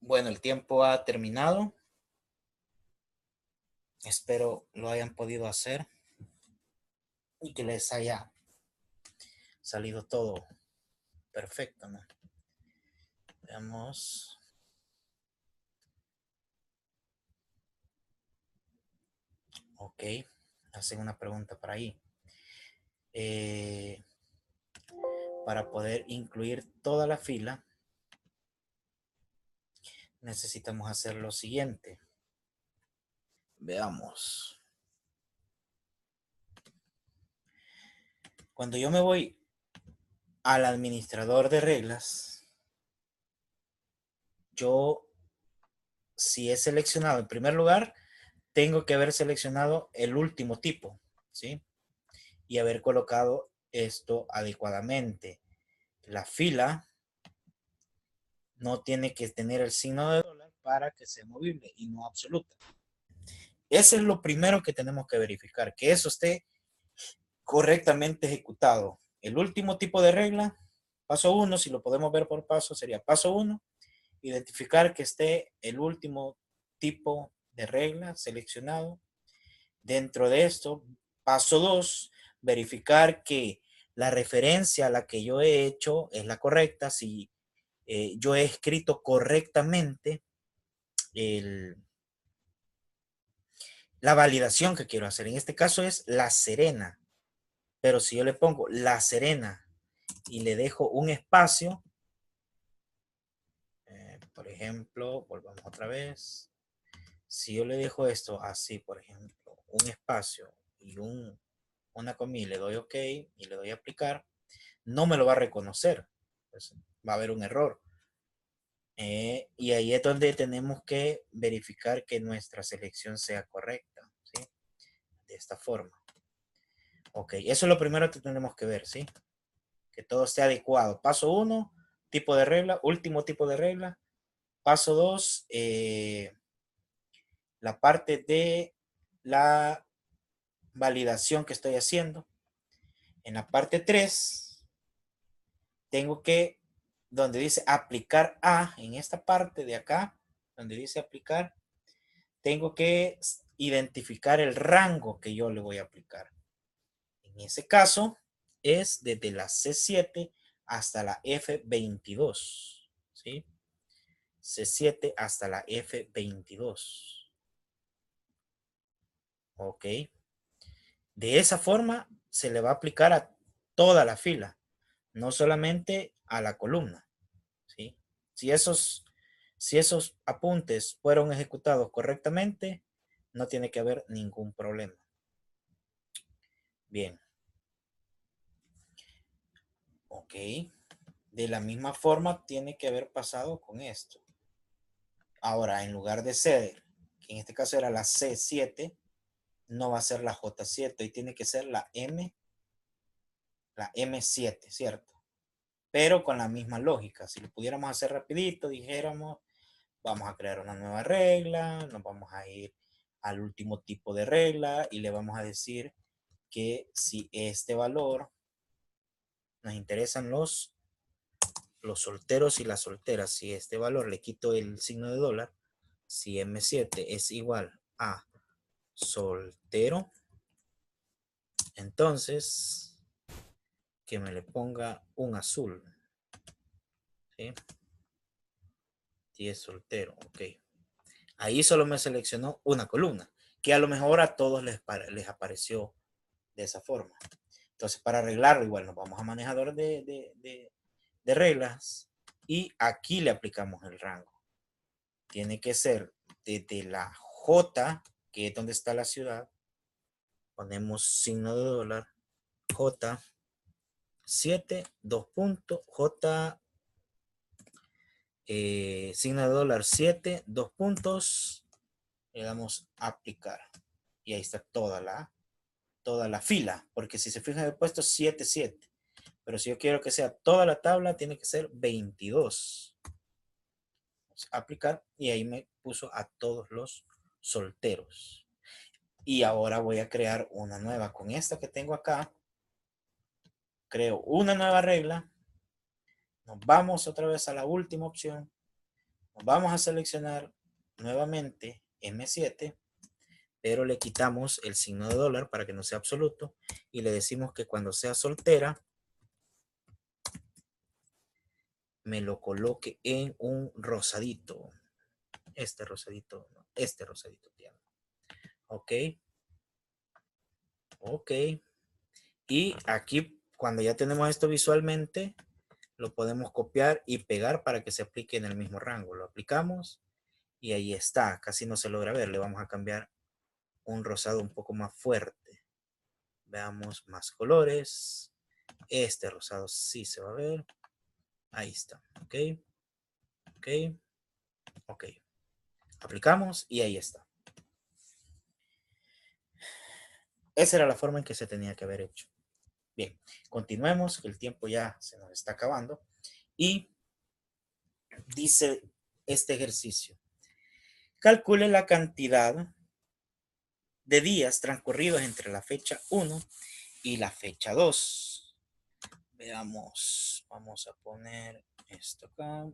S1: Bueno, el tiempo ha terminado. Espero lo hayan podido hacer y que les haya salido todo perfecto, ¿no? Veamos. Ok, hacen una pregunta por ahí. Para poder incluir toda la fila, necesitamos hacer lo siguiente. Veamos. Cuando yo me voy al administrador de reglas, yo, si he seleccionado en primer lugar, tengo que haber seleccionado el último tipo, ¿sí? Y haber colocado esto adecuadamente. La fila no tiene que tener el signo de dólar para que sea movible y no absoluta. Eso es lo primero que tenemos que verificar, que eso esté correctamente ejecutado. El último tipo de regla, paso 1, si lo podemos ver por paso, sería paso 1, identificar que esté el último tipo de regla seleccionado. Dentro de esto, paso 2, verificar que la referencia a la que yo he hecho es la correcta, si yo he escrito correctamente la validación que quiero hacer. En este caso es La Serena, pero si yo le pongo La Serena y le dejo un espacio, por ejemplo, volvamos otra vez, si yo le dejo esto así, por ejemplo, un espacio y una comilla, y le doy OK y le doy a aplicar, no me lo va a reconocer, pues va a haber un error. Y ahí es donde tenemos que verificar que nuestra selección sea correcta, ¿sí? De esta forma. Ok, eso es lo primero que tenemos que ver, ¿sí? Que todo esté adecuado. Paso 1, tipo de regla, último tipo de regla. Paso 2, la parte de la validación que estoy haciendo. En la parte 3, tengo que, donde dice aplicar a, en esta parte de acá, donde dice aplicar, tengo que identificar el rango que yo le voy a aplicar. En ese caso, es desde la C7 hasta la F22, ¿sí? C7 hasta la F22. Ok. De esa forma se le va a aplicar a toda la fila, no solamente a la columna, ¿sí? Si esos apuntes fueron ejecutados correctamente, no tiene que haber ningún problema. Bien. Ok. De la misma forma tiene que haber pasado con esto. Ahora, en lugar de ser, que en este caso era la C7, no va a ser la J7 y tiene que ser la M7, ¿cierto? Pero con la misma lógica. Si lo pudiéramos hacer rapidito, dijéramos, vamos a crear una nueva regla, nos vamos a ir al último tipo de regla y le vamos a decir que si este valor, nos interesan los solteros y las solteras, si este valor le quito el signo de dólar, si M7 es igual a soltero, entonces que me le ponga un azul, ¿sí? Si es soltero, ok. Ahí solo me seleccionó una columna, que a lo mejor a todos les apareció de esa forma. Entonces, para arreglarlo, igual nos vamos a manejador de reglas y aquí le aplicamos el rango. Tiene que ser desde la J, que es donde está la ciudad, ponemos signo de dólar, J7, 2 puntos, J, signo de dólar 7, 2 puntos, le damos aplicar. Y ahí está toda la fila, porque si se fijan he puesto 7, 7. Pero si yo quiero que sea toda la tabla, tiene que ser 22. Vamos a aplicar y ahí me puso a todos los solteros. Y ahora voy a crear una nueva. Con esta que tengo acá, creo una nueva regla. Nos vamos otra vez a la última opción. Vamos a seleccionar nuevamente M7, pero le quitamos el signo de dólar para que no sea absoluto y le decimos que cuando sea soltera me lo coloque en un rosadito. Este rosadito, no, este rosadito. Ok, ok. Y aquí, cuando ya tenemos esto visualmente, lo podemos copiar y pegar para que se aplique en el mismo rango. Lo aplicamos y ahí está. Casi no se logra ver. Le vamos a cambiar un rosado un poco más fuerte. Veamos más colores. Este rosado sí se va a ver. Ahí está. Ok, ok, ok. Aplicamos y ahí está. Esa era la forma en que se tenía que haber hecho. Bien, continuemos, que el tiempo ya se nos está acabando. Y dice este ejercicio. Calcule la cantidad de días transcurridos entre la fecha 1 y la fecha 2. Veamos, vamos a poner esto acá.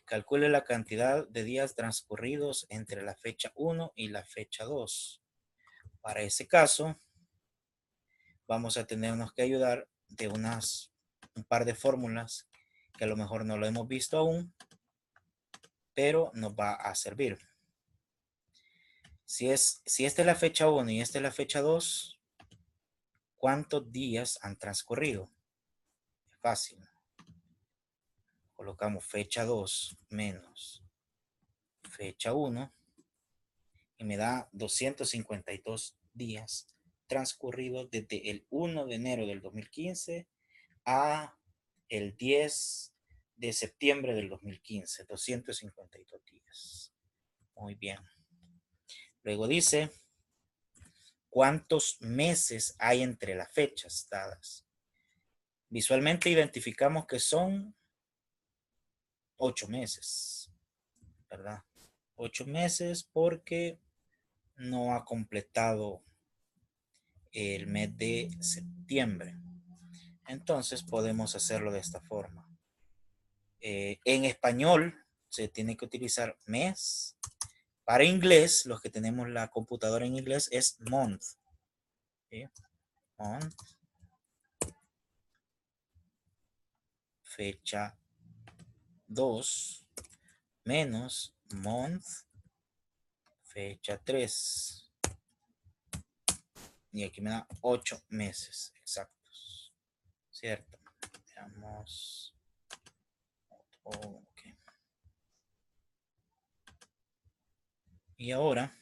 S1: Calcule la cantidad de días transcurridos entre la fecha 1 y la fecha 2. Para ese caso, vamos a tenernos que ayudar de un par de fórmulas que a lo mejor no lo hemos visto aún, pero nos va a servir. Si esta es la fecha 1 y esta es la fecha 2, ¿cuántos días han transcurrido? Es fácil. Colocamos fecha 2 menos fecha 1 y me da 252 días transcurridos desde el 1 de enero del 2015 a el 10 de septiembre del 2015. 252 días. Muy bien. Luego dice, ¿cuántos meses hay entre las fechas dadas? Visualmente identificamos que son 8 meses, ¿verdad? 8 meses porque no ha completado el mes de septiembre. Entonces podemos hacerlo de esta forma. En español se tiene que utilizar mes. Para inglés, los que tenemos la computadora en inglés es month. ¿Sí? Month. Fecha 2 menos month. Fecha 3. Y aquí me da 8 meses exactos. ¿Cierto? Veamos. Okay. Y ahora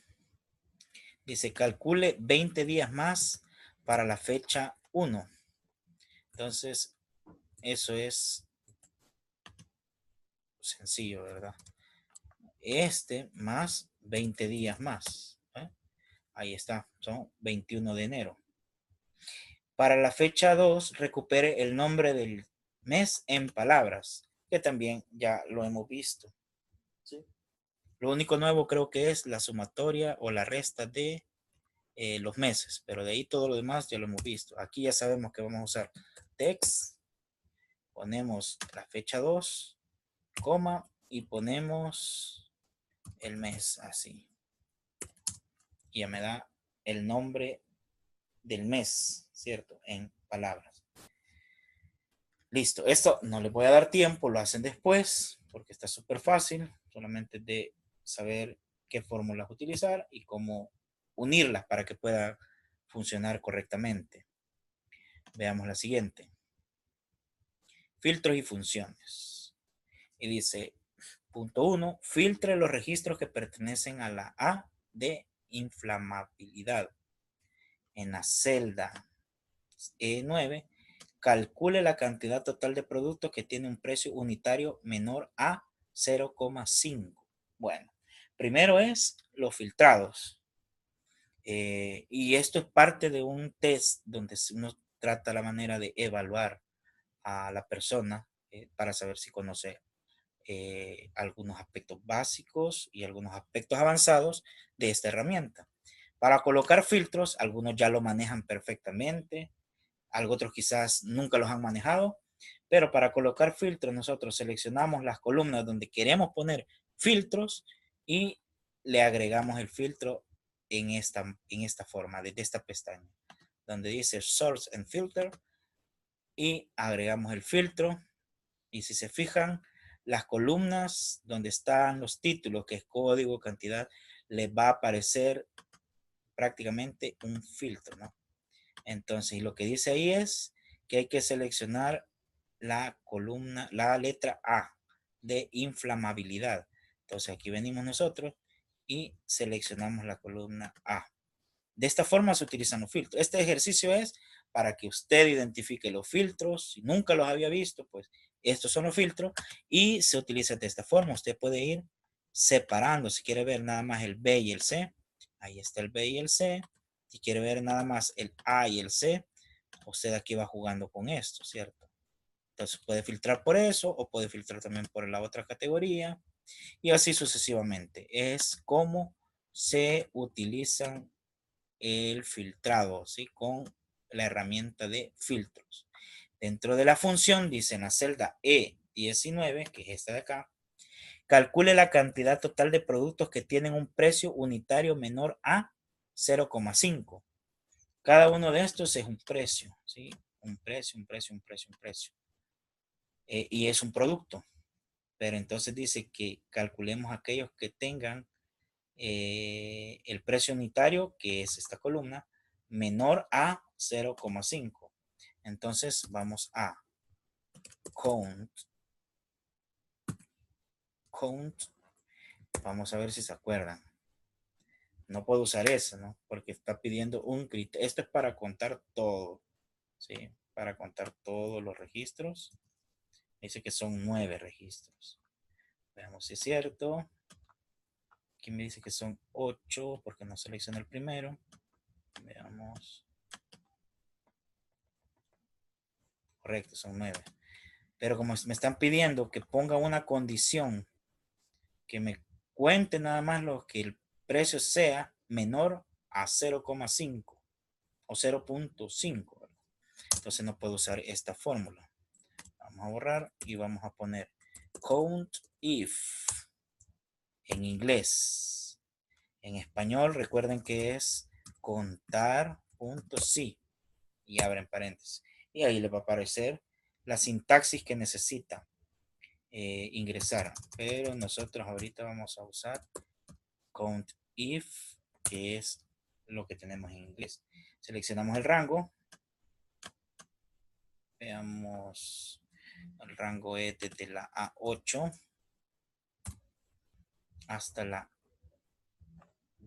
S1: dice calcule 20 días más para la fecha 1. Entonces, eso es sencillo, ¿verdad? Este más 20 días más. ¿Eh? Ahí está, son 21 de enero. Para la fecha 2, recupere el nombre del mes en palabras, que también ya lo hemos visto. ¿Sí? Lo único nuevo creo que es la sumatoria o la resta de los meses, pero de ahí todo lo demás ya lo hemos visto. Aquí ya sabemos que vamos a usar text, ponemos la fecha 2, coma, y ponemos el mes así. Y ya me da el nombre del mes, ¿cierto? En palabras. Listo, esto no les voy a dar tiempo, lo hacen después, porque está súper fácil, solamente de saber qué fórmulas utilizar y cómo unirlas para que pueda funcionar correctamente. Veamos la siguiente. Filtros y funciones. Y dice, punto 1, filtre los registros que pertenecen a la A de inflamabilidad. En la celda E9, calcule la cantidad total de productos que tiene un precio unitario menor a 0,5. Bueno, primero es los filtrados. Y esto es parte de un test donde uno trata la manera de evaluar a la persona para saber si conoce algunos aspectos básicos y algunos aspectos avanzados de esta herramienta. Para colocar filtros, algunos ya lo manejan perfectamente, otros quizás nunca los han manejado, Pero para colocar filtros, nosotros seleccionamos las columnas donde queremos poner filtros y le agregamos el filtro en esta forma, desde esta pestaña, donde dice Source and Filter, y agregamos el filtro. Y si se fijan, las columnas donde están los títulos, que es código, cantidad, les va a aparecer prácticamente un filtro, ¿no? Entonces, lo que dice ahí es que hay que seleccionar la columna, la letra A de inflamabilidad. Entonces, aquí venimos nosotros y seleccionamos la columna A. De esta forma se utilizan los filtros. Este ejercicio es para que usted identifique los filtros. Si nunca los había visto, pues estos son los filtros y se utiliza de esta forma. Usted puede ir separando. Si quiere ver nada más el B y el C, ahí está el B y el C. Si quiere ver nada más el A y el C, usted aquí va jugando con esto, ¿cierto? Entonces puede filtrar por eso o puede filtrar también por la otra categoría y así sucesivamente. Es como se utilizan el filtrado, ¿sí? Con la herramienta de filtros. Dentro de la función dice en la celda E19, que es esta de acá, calcule la cantidad total de productos que tienen un precio unitario menor a 0,5. Cada uno de estos es un precio, ¿sí? Un precio, un precio, un precio, un precio. Y es un producto. Pero entonces dice que calculemos aquellos que tengan el precio unitario, que es esta columna, menor a 0,5. Entonces vamos a count, count. Vamos a ver si se acuerdan. No puedo usar eso, ¿no? Porque está pidiendo un criterio. Esto es para contar todo, ¿sí? Para contar todos los registros. Dice que son 9 registros. Veamos si es cierto. Aquí me dice que son 8 porque no selecciona el primero. Veamos. Correcto, son 9. Pero como me están pidiendo que ponga una condición que me cuente nada más lo que el precio sea menor a 0,5 o 0,5, entonces no puedo usar esta fórmula. Vamos a borrar y vamos a poner count if en inglés. En español recuerden que es contar.si y abren paréntesis. Y ahí le va a aparecer la sintaxis que necesita ingresar. Pero nosotros ahorita vamos a usar count if, que es lo que tenemos en inglés. Seleccionamos el rango. Veamos, el rango es desde la A8 hasta la,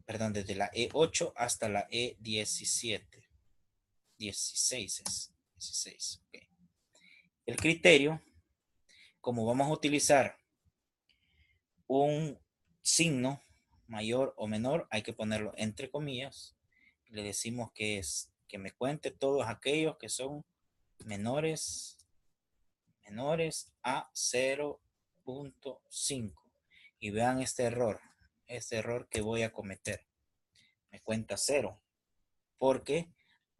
S1: perdón, desde la E8 hasta la E17. 16 es, 16. Okay. El criterio, como vamos a utilizar un signo mayor o menor, hay que ponerlo entre comillas. Le decimos que es que me cuente todos aquellos que son menores a 0,5. Y vean este error que voy a cometer. Me cuenta 0, porque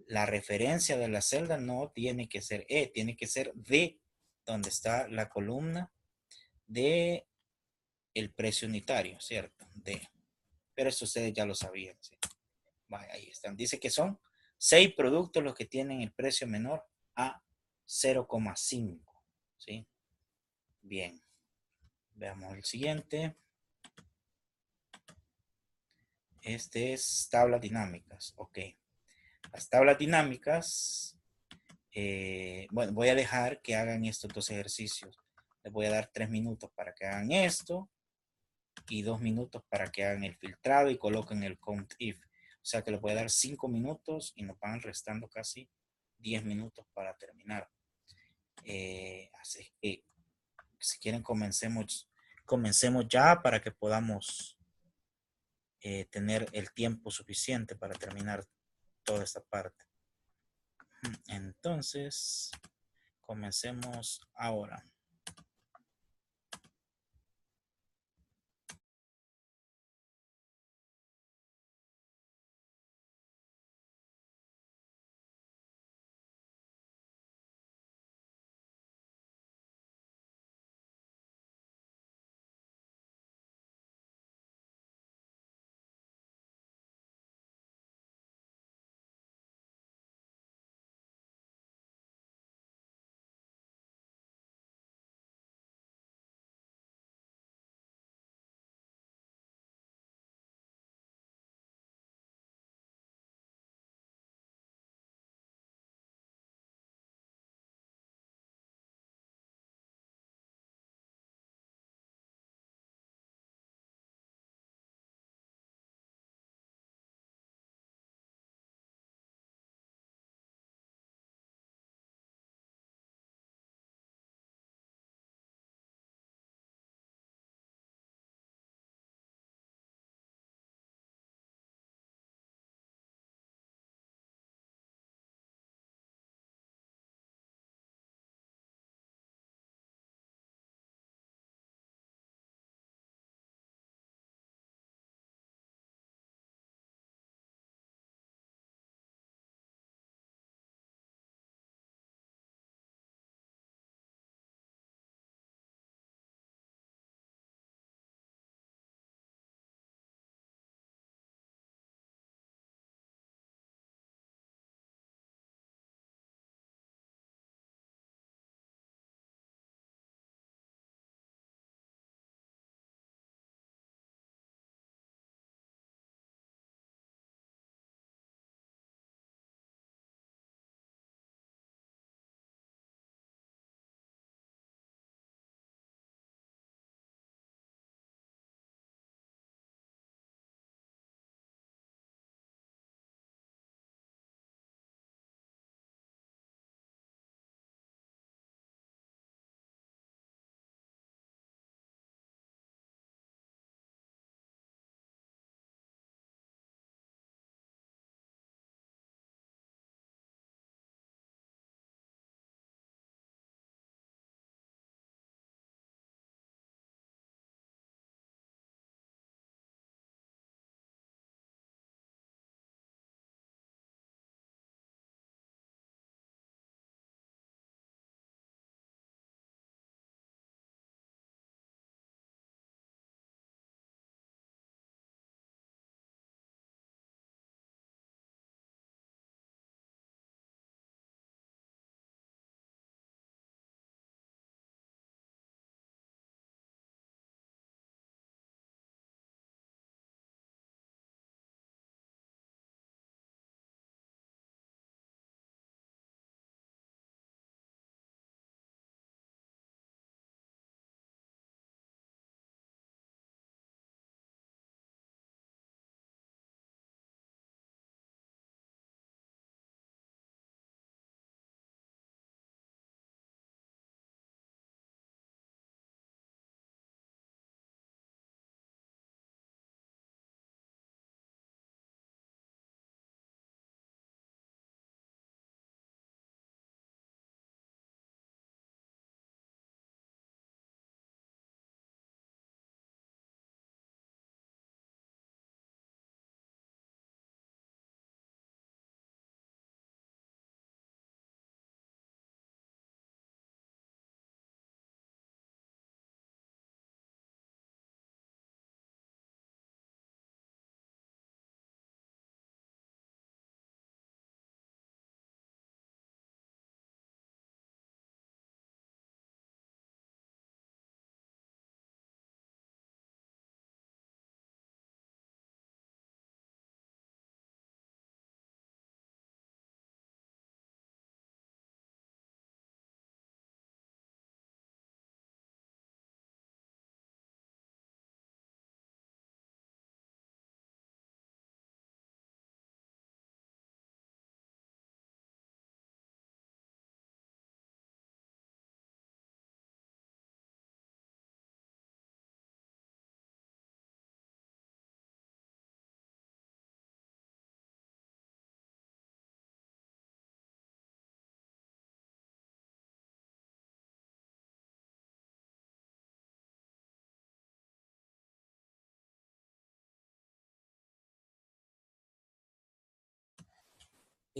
S1: la referencia de la celda no tiene que ser E, tiene que ser D, donde está la columna de el precio unitario, ¿cierto? D. Pero eso ustedes ya lo sabían, ¿sí? Vaya, ahí están. Dice que son 6 productos los que tienen el precio menor a 0,5, ¿sí? Bien. Veamos el siguiente. Este es tablas dinámicas. Ok. Las tablas dinámicas, bueno, voy a dejar que hagan estos dos ejercicios. Les voy a dar 3 minutos para que hagan esto y 2 minutos para que hagan el filtrado y coloquen el count if. O sea que les voy a dar 5 minutos y nos van restando casi 10 minutos para terminar. Así que si quieren comencemos ya para que podamos tener el tiempo suficiente para terminar toda esta parte. Entonces, comencemos ahora.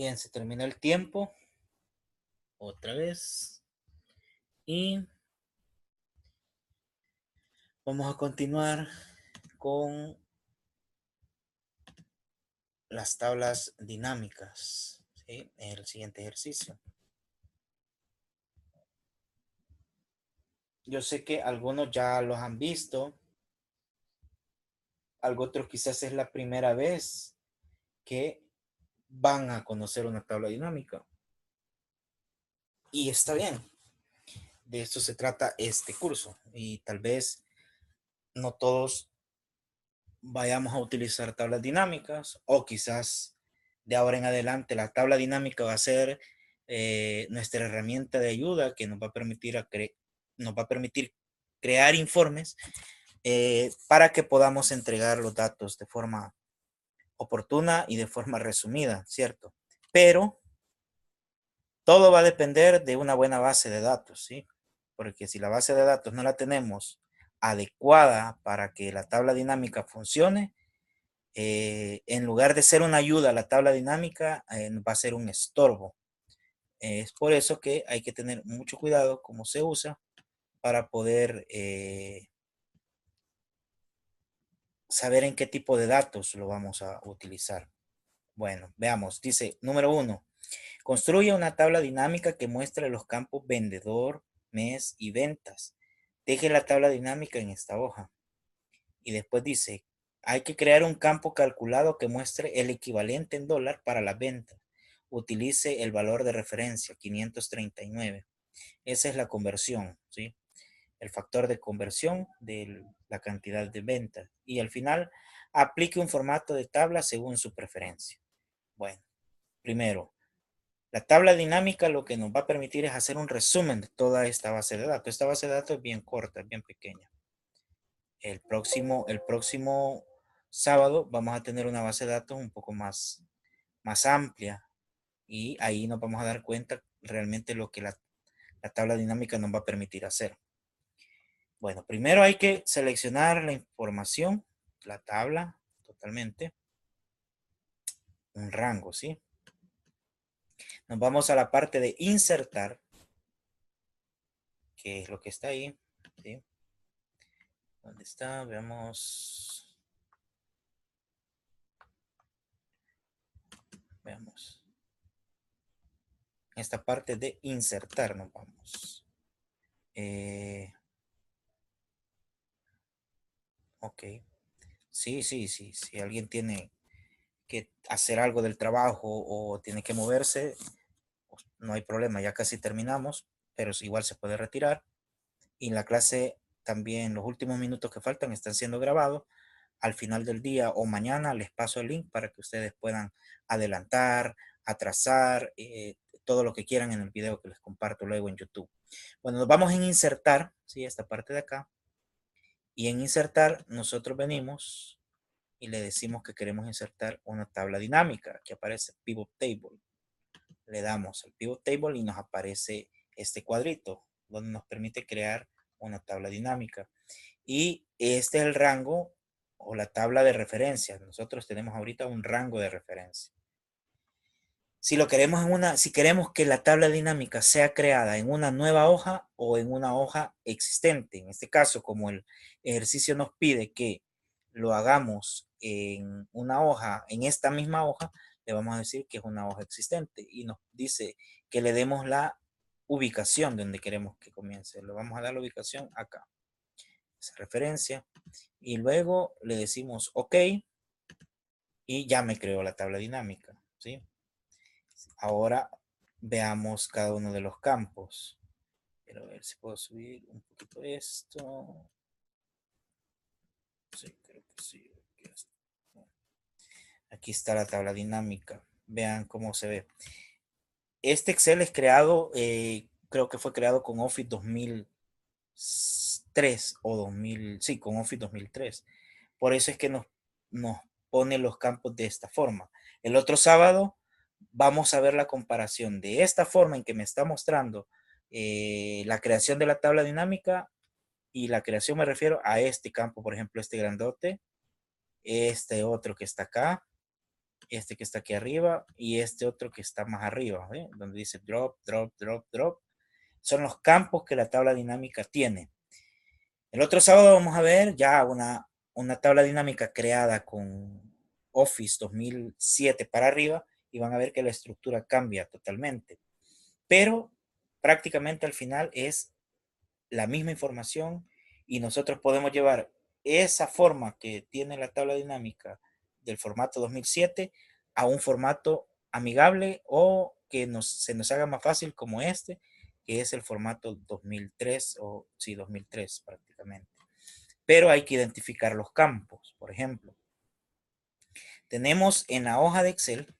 S1: Bien, se terminó el tiempo. Otra vez. Y vamos a continuar con las tablas dinámicas, ¿sí? El siguiente ejercicio. Yo sé que algunos ya los han visto, algo otros quizás es la primera vez que van a conocer una tabla dinámica. Y está bien, de esto se trata este curso. Y tal vez no todos vayamos a utilizar tablas dinámicas o quizás de ahora en adelante la tabla dinámica va a ser nuestra herramienta de ayuda que nos va a permitir crear informes para que podamos entregar los datos de forma oportuna y de forma resumida, ¿cierto? Pero todo va a depender de una buena base de datos, ¿sí? Porque si la base de datos no la tenemos adecuada para que la tabla dinámica funcione, en lugar de ser una ayuda a la tabla dinámica, va a ser un estorbo. Es por eso que hay que tener mucho cuidado cómo se usa para poder saber en qué tipo de datos lo vamos a utilizar. Bueno, veamos. Dice, número 1, construye una tabla dinámica que muestre los campos vendedor, mes y ventas. Deje la tabla dinámica en esta hoja. Y después dice, hay que crear un campo calculado que muestre el equivalente en dólar para la venta. Utilice el valor de referencia, 539. Esa es la conversión, ¿sí? El factor de conversión de la cantidad de venta. Y al final, aplique un formato de tabla según su preferencia. Bueno, primero, la tabla dinámica lo que nos va a permitir es hacer un resumen de toda esta base de datos. Esta base de datos es bien corta, es bien pequeña. El próximo sábado vamos a tener una base de datos un poco más amplia y ahí nos vamos a dar cuenta realmente lo que la tabla dinámica nos va a permitir hacer. Bueno, primero hay que seleccionar la información, la tabla totalmente, un rango, ¿sí? Nos vamos a la parte de insertar, que es lo que está ahí, ¿sí? ¿Dónde está? Veamos. Veamos. Esta parte de insertar nos vamos. Ok. Sí, sí, sí. Si alguien tiene que hacer algo del trabajo o tiene que moverse, pues no hay problema, ya casi terminamos, pero igual se puede retirar. Y la clase también, los últimos minutos que faltan están siendo grabados. Al final del día o mañana les paso el link para que ustedes puedan adelantar, atrasar, todo lo que quieran en el video que les comparto luego en YouTube. Bueno, nos vamos en insertar, ¿sí? Esta parte de acá. Y en insertar nosotros venimos y le decimos que queremos insertar una tabla dinámica. Aquí aparece Pivot Table. Le damos al Pivot Table y nos aparece este cuadrito donde nos permite crear una tabla dinámica. Y este es el rango o la tabla de referencia. Nosotros tenemos ahorita un rango de referencia. Si queremos que la tabla dinámica sea creada en una nueva hoja o en una hoja existente, en este caso, como el ejercicio nos pide que lo hagamos en una hoja, en esta misma hoja, le vamos a decir que es una hoja existente y nos dice que le demos la ubicación donde queremos que comience. Le vamos a dar la ubicación acá, esa referencia, y luego le decimos OK y ya me creó la tabla dinámica, ¿sí? Ahora veamos cada uno de los campos. Quiero ver si puedo subir un poquito esto. Sí, creo que sí. Aquí está la tabla dinámica. Vean cómo se ve. Este Excel es creado, creo que fue creado con Office 2003 o 2000, sí, con Office 2003. Por eso es que nos pone los campos de esta forma. El otro sábado vamos a ver la comparación de esta forma en que me está mostrando la creación de la tabla dinámica, y la creación me refiero a este campo, por ejemplo, este grandote, este otro que está acá, este que está aquí arriba y este otro que está más arriba, ¿ve? Donde dice drop, drop, drop, drop. Son los campos que la tabla dinámica tiene. El otro sábado vamos a ver ya una tabla dinámica creada con Office 2007 para arriba y van a ver que la estructura cambia totalmente. Pero prácticamente al final es la misma información y nosotros podemos llevar esa forma que tiene la tabla dinámica del formato 2007 a un formato amigable o que se nos haga más fácil como este, que es el formato 2003 o sí, 2003 prácticamente. Pero hay que identificar los campos. Por ejemplo, tenemos en la hoja de Excel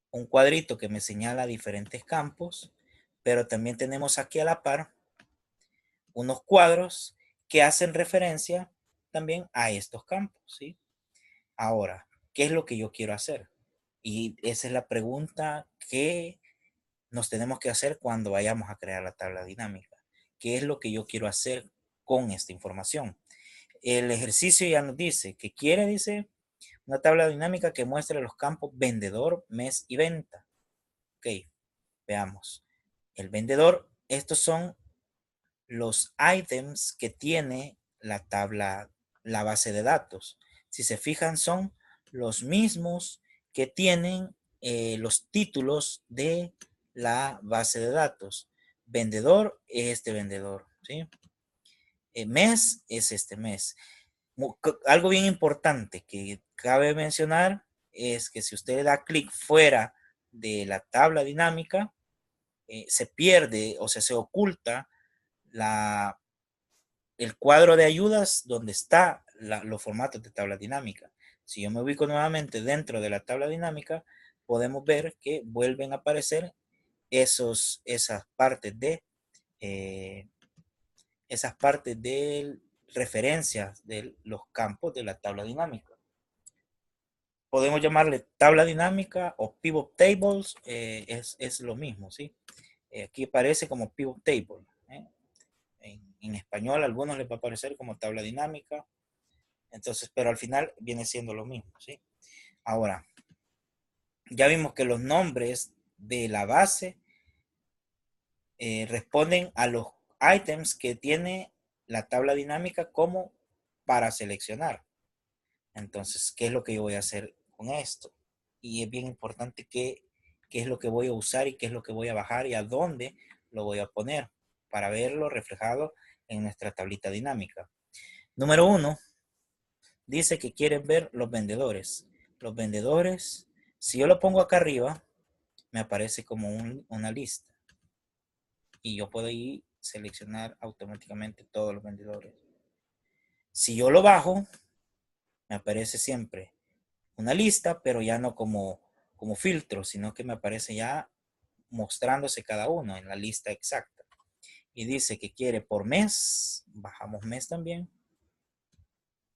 S1: un cuadrito que me señala diferentes campos, pero también tenemos aquí a la par unos cuadros que hacen referencia también a estos campos, ¿sí? Ahora, ¿qué es lo que yo quiero hacer? Y esa es la pregunta que nos tenemos que hacer cuando vayamos a crear la tabla dinámica. ¿Qué es lo que yo quiero hacer con esta información? El ejercicio ya nos dice que quiere, dice, una tabla dinámica que muestre los campos vendedor, mes y venta. Ok, veamos. El vendedor, estos son los items que tiene la tabla, la base de datos. Si se fijan, son los mismos que tienen los títulos de la base de datos. Vendedor es este vendedor, ¿sí? Mes es este mes. Algo bien importante que cabe mencionar es que si usted da clic fuera de la tabla dinámica, se pierde o sea, se oculta el cuadro de ayudas donde está los formatos de tabla dinámica. Si yo me ubico nuevamente dentro de la tabla dinámica, podemos ver que vuelven a aparecer esas partes eh, esas partes de referencias de los campos de la tabla dinámica. Podemos llamarle tabla dinámica o pivot tables, es lo mismo, ¿sí? Aquí aparece como pivot table. En español a algunos les va a aparecer como tabla dinámica, entonces, pero al final viene siendo lo mismo, ¿sí? Ahora, ya vimos que los nombres de la base responden a los items que tiene la tabla dinámica como para seleccionar. Entonces, ¿qué es lo que yo voy a hacer con esto? Y es bien importante qué es lo que voy a usar y qué es lo que voy a bajar y a dónde lo voy a poner para verlo reflejado en nuestra tablita dinámica. Número 1, dice que quieren ver los vendedores. Los vendedores, si yo lo pongo acá arriba, me aparece como una lista. Y yo puedo ir seleccionar automáticamente todos los vendedores. Si yo lo bajo, me aparece siempre una lista, pero ya no como filtro, sino que me aparece ya mostrándose cada uno en la lista exacta. Y dice que quiere por mes, bajamos mes también.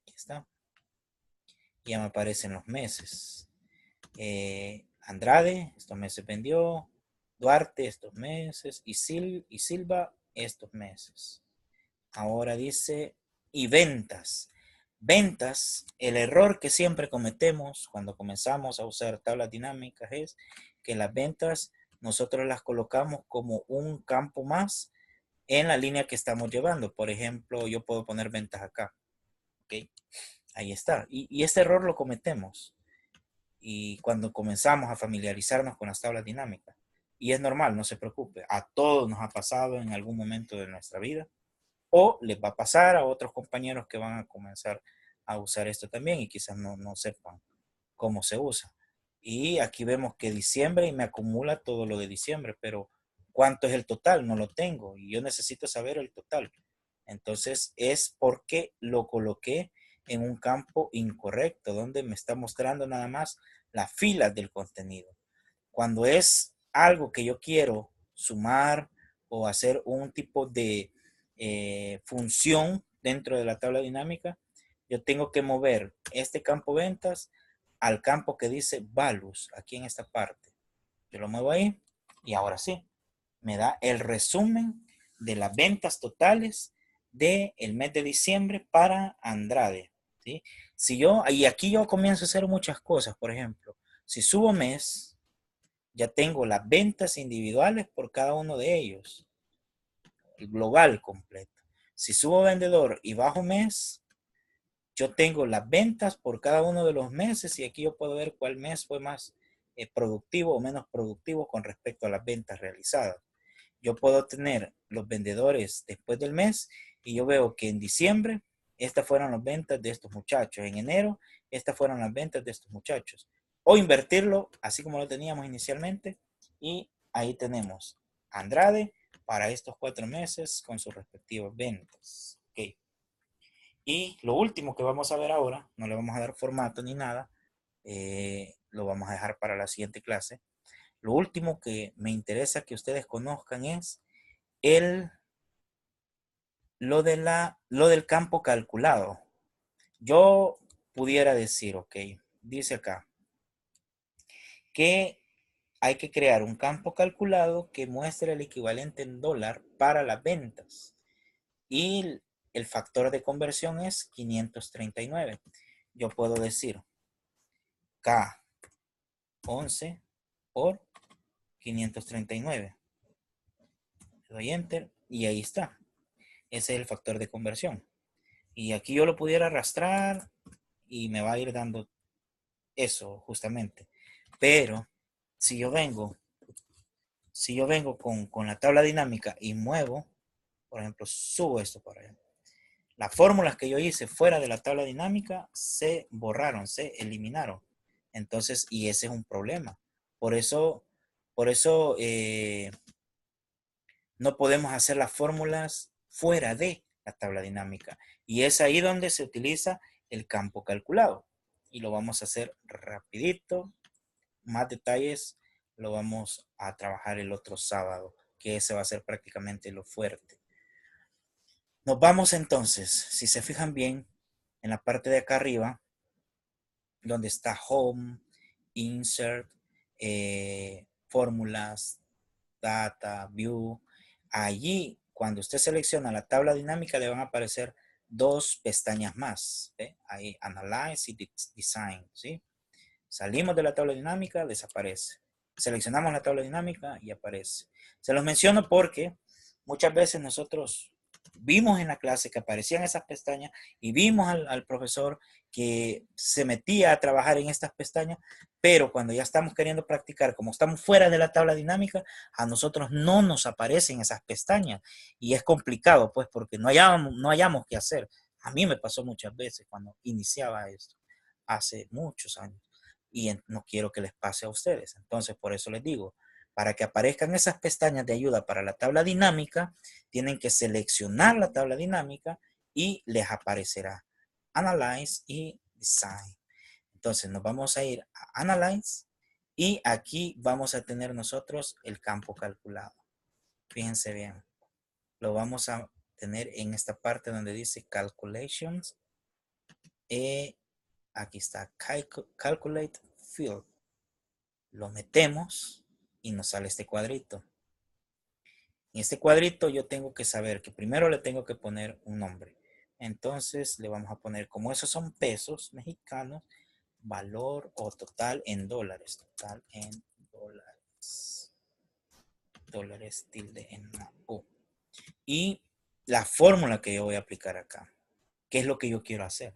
S1: Aquí está. Y ya me aparecen los meses. Andrade, estos meses vendió. Duarte, estos meses. Y Silva, estos meses. Ahora dice, y ventas. Ventas, el error que siempre cometemos cuando comenzamos a usar tablas dinámicas es que las ventas nosotros las colocamos como un campo más en la línea que estamos llevando. Por ejemplo, yo puedo poner ventas acá. ¿Ok? Ahí está. Y este error lo cometemos. Y cuando comenzamos a familiarizarnos con las tablas dinámicas. Y es normal, no se preocupe. A todos nos ha pasado en algún momento de nuestra vida. O les va a pasar a otros compañeros que van a comenzar a usar esto también y quizás no sepan cómo se usa. Y aquí vemos que diciembre y me acumula todo lo de diciembre, pero ¿cuánto es el total? No lo tengo y yo necesito saber el total. Entonces es porque lo coloqué en un campo incorrecto, donde me está mostrando nada más las filas del contenido. Cuando es algo que yo quiero sumar o hacer un tipo de función dentro de la tabla dinámica, yo tengo que mover este campo ventas al campo que dice values, aquí en esta parte. Yo lo muevo ahí y ahora sí, me da el resumen de las ventas totales del mes de diciembre para Andrade. ¿sí? Y aquí yo comienzo a hacer muchas cosas, por ejemplo, si subo mes, ya tengo las ventas individuales por cada uno de ellos, el global completo. Si subo vendedor y bajo mes, yo tengo las ventas por cada uno de los meses y aquí yo puedo ver cuál mes fue más productivo o menos productivo con respecto a las ventas realizadas. Yo puedo tener los vendedores después del mes y yo veo que en diciembre estas fueron las ventas de estos muchachos, en enero estas fueron las ventas de estos muchachos. O invertirlo así como lo teníamos inicialmente y ahí tenemos Andrade para estos 4 meses con sus respectivas ventas. Ok. Y lo último que vamos a ver ahora, no le vamos a dar formato ni nada, lo vamos a dejar para la siguiente clase. Lo último que me interesa que ustedes conozcan es el, lo del campo calculado. Yo pudiera decir, ok, dice acá, que hay que crear un campo calculado que muestre el equivalente en dólar para las ventas. Y el factor de conversión es 539. Yo puedo decir K11 por 539. Le doy enter y ahí está. Ese es el factor de conversión. Y aquí yo lo pudiera arrastrar y me va a ir dando eso justamente. Pero si yo vengo, con la tabla dinámica y muevo, por ejemplo, subo esto para allá. Las fórmulas que yo hice fuera de la tabla dinámica se borraron, se eliminaron. Entonces, y ese es un problema. Por eso no podemos hacer las fórmulas fuera de la tabla dinámica. Y es ahí donde se utiliza el campo calculado. Y lo vamos a hacer rapidito. Más detalles lo vamos a trabajar el otro sábado, que ese va a ser prácticamente lo fuerte. Nos vamos entonces, si se fijan bien, en la parte de acá arriba, donde está Home, Insert, Fórmulas, Data, View. Allí, cuando usted selecciona la tabla dinámica, le van a aparecer dos pestañas más. ¿Ve? Ahí, Analyze y Design. ¿Sí? Salimos de la tabla dinámica, desaparece. Seleccionamos la tabla dinámica y aparece. Se los menciono porque muchas veces nosotros vimos en la clase que aparecían esas pestañas y vimos al profesor que se metía a trabajar en estas pestañas, pero cuando ya estamos queriendo practicar, como estamos fuera de la tabla dinámica, a nosotros no nos aparecen esas pestañas y es complicado, pues, porque no hayamos qué hacer. A mí me pasó muchas veces cuando iniciaba esto, hace muchos años, y no quiero que les pase a ustedes. Entonces, por eso les digo, para que aparezcan esas pestañas de ayuda para la tabla dinámica, tienen que seleccionar la tabla dinámica y les aparecerá Analyze y Design. Entonces nos vamos a ir a Analyze y aquí vamos a tener nosotros el campo calculado. Fíjense bien, lo vamos a tener en esta parte donde dice Calculations. Aquí está Calculate Field. Lo metemos y nos sale este cuadrito. En este cuadrito yo tengo que saber que primero le tengo que poner un nombre. Entonces le vamos a poner, como esos son pesos mexicanos, valor o total en dólares. Total en dólares. Dólares tilde en la U. Y la fórmula que yo voy a aplicar acá. ¿Qué es lo que yo quiero hacer?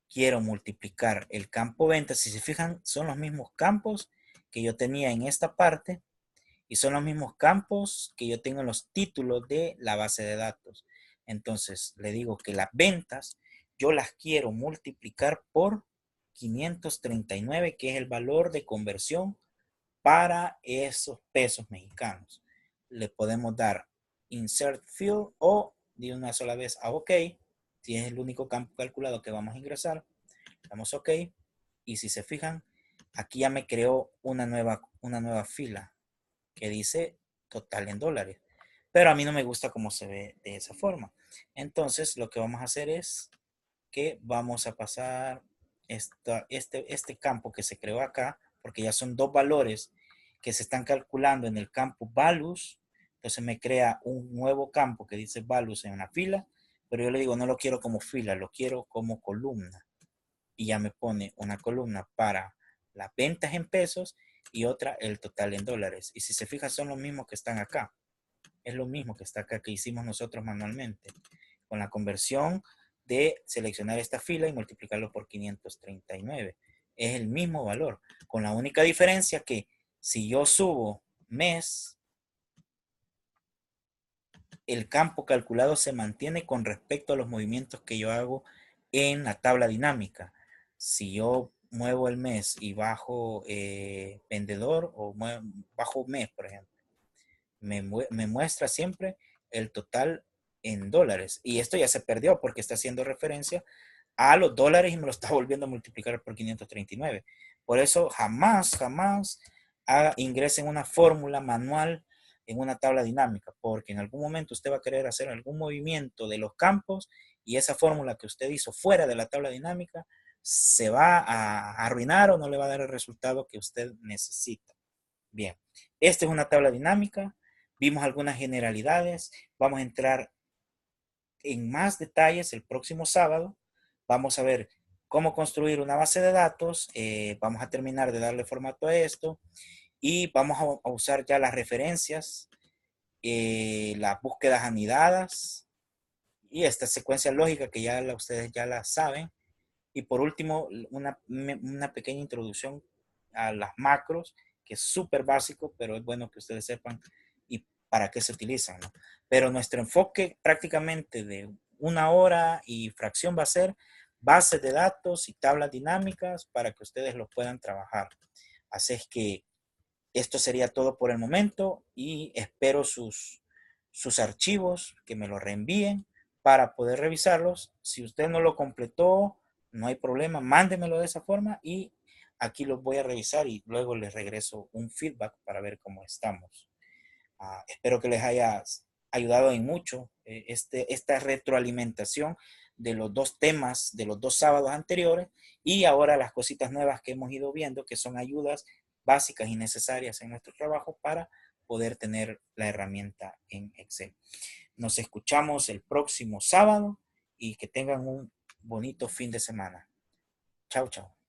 S1: Quiero multiplicar el campo venta. Si se fijan, son los mismos campos que yo tenía en esta parte y son los mismos campos que yo tengo en los títulos de la base de datos. Entonces, le digo que las ventas yo las quiero multiplicar por 539, que es el valor de conversión para esos pesos mexicanos. Le podemos dar Insert Field o de una sola vez a OK, si es el único campo calculado que vamos a ingresar. Damos OK y si se fijan, aquí ya me creó una nueva fila que dice total en dólares. Pero a mí no me gusta cómo se ve de esa forma. Entonces lo que vamos a hacer es que vamos a pasar este campo que se creó acá, porque ya son dos valores que se están calculando en el campo values. Entonces me crea un nuevo campo que dice values en una fila. pero yo le digo, no lo quiero como fila, lo quiero como columna. Y ya me pone una columna para las ventas en pesos y otra el total en dólares. Y si se fija, son los mismos que están acá. Es lo mismo que está acá que hicimos nosotros manualmente. Con la conversión de seleccionar esta fila y multiplicarlo por 539. Es el mismo valor, con la única diferencia que si yo subo mes, el campo calculado se mantiene con respecto a los movimientos que yo hago en la tabla dinámica. Si yo muevo el mes y bajo vendedor o bajo mes, por ejemplo, me muestra siempre el total en dólares. Y esto ya se perdió porque está haciendo referencia a los dólares y me lo está volviendo a multiplicar por 539. Por eso jamás ingresen una fórmula manual en una tabla dinámica, porque en algún momento usted va a querer hacer algún movimiento de los campos y esa fórmula que usted hizo fuera de la tabla dinámica se va a arruinar o no le va a dar el resultado que usted necesita. Bien, esta es una tabla dinámica, vimos algunas generalidades, vamos a entrar en más detalles el próximo sábado. Vamos a ver cómo construir una base de datos, vamos a terminar de darle formato a esto y vamos a usar ya las referencias, las búsquedas anidadas y esta secuencia lógica que ya ustedes ya la saben. Y por último, una pequeña introducción a las macros, que es súper básico, pero es bueno que ustedes sepan y para qué se utilizan, ¿no? Pero nuestro enfoque prácticamente de una hora y fracción va a ser bases de datos y tablas dinámicas para que ustedes lo puedan trabajar. Así es que esto sería todo por el momento y espero sus archivos, que me los reenvíen para poder revisarlos. Si usted no lo completó, no hay problema, mándemelo de esa forma y aquí los voy a revisar y luego les regreso un feedback para ver cómo estamos. Espero que les haya ayudado en mucho esta retroalimentación de los dos temas de los dos sábados anteriores y ahora las cositas nuevas que hemos ido viendo que son ayudas básicas y necesarias en nuestro trabajo para poder tener la herramienta en Excel. Nos escuchamos el próximo sábado y que tengan un bonito fin de semana. Chao, chao.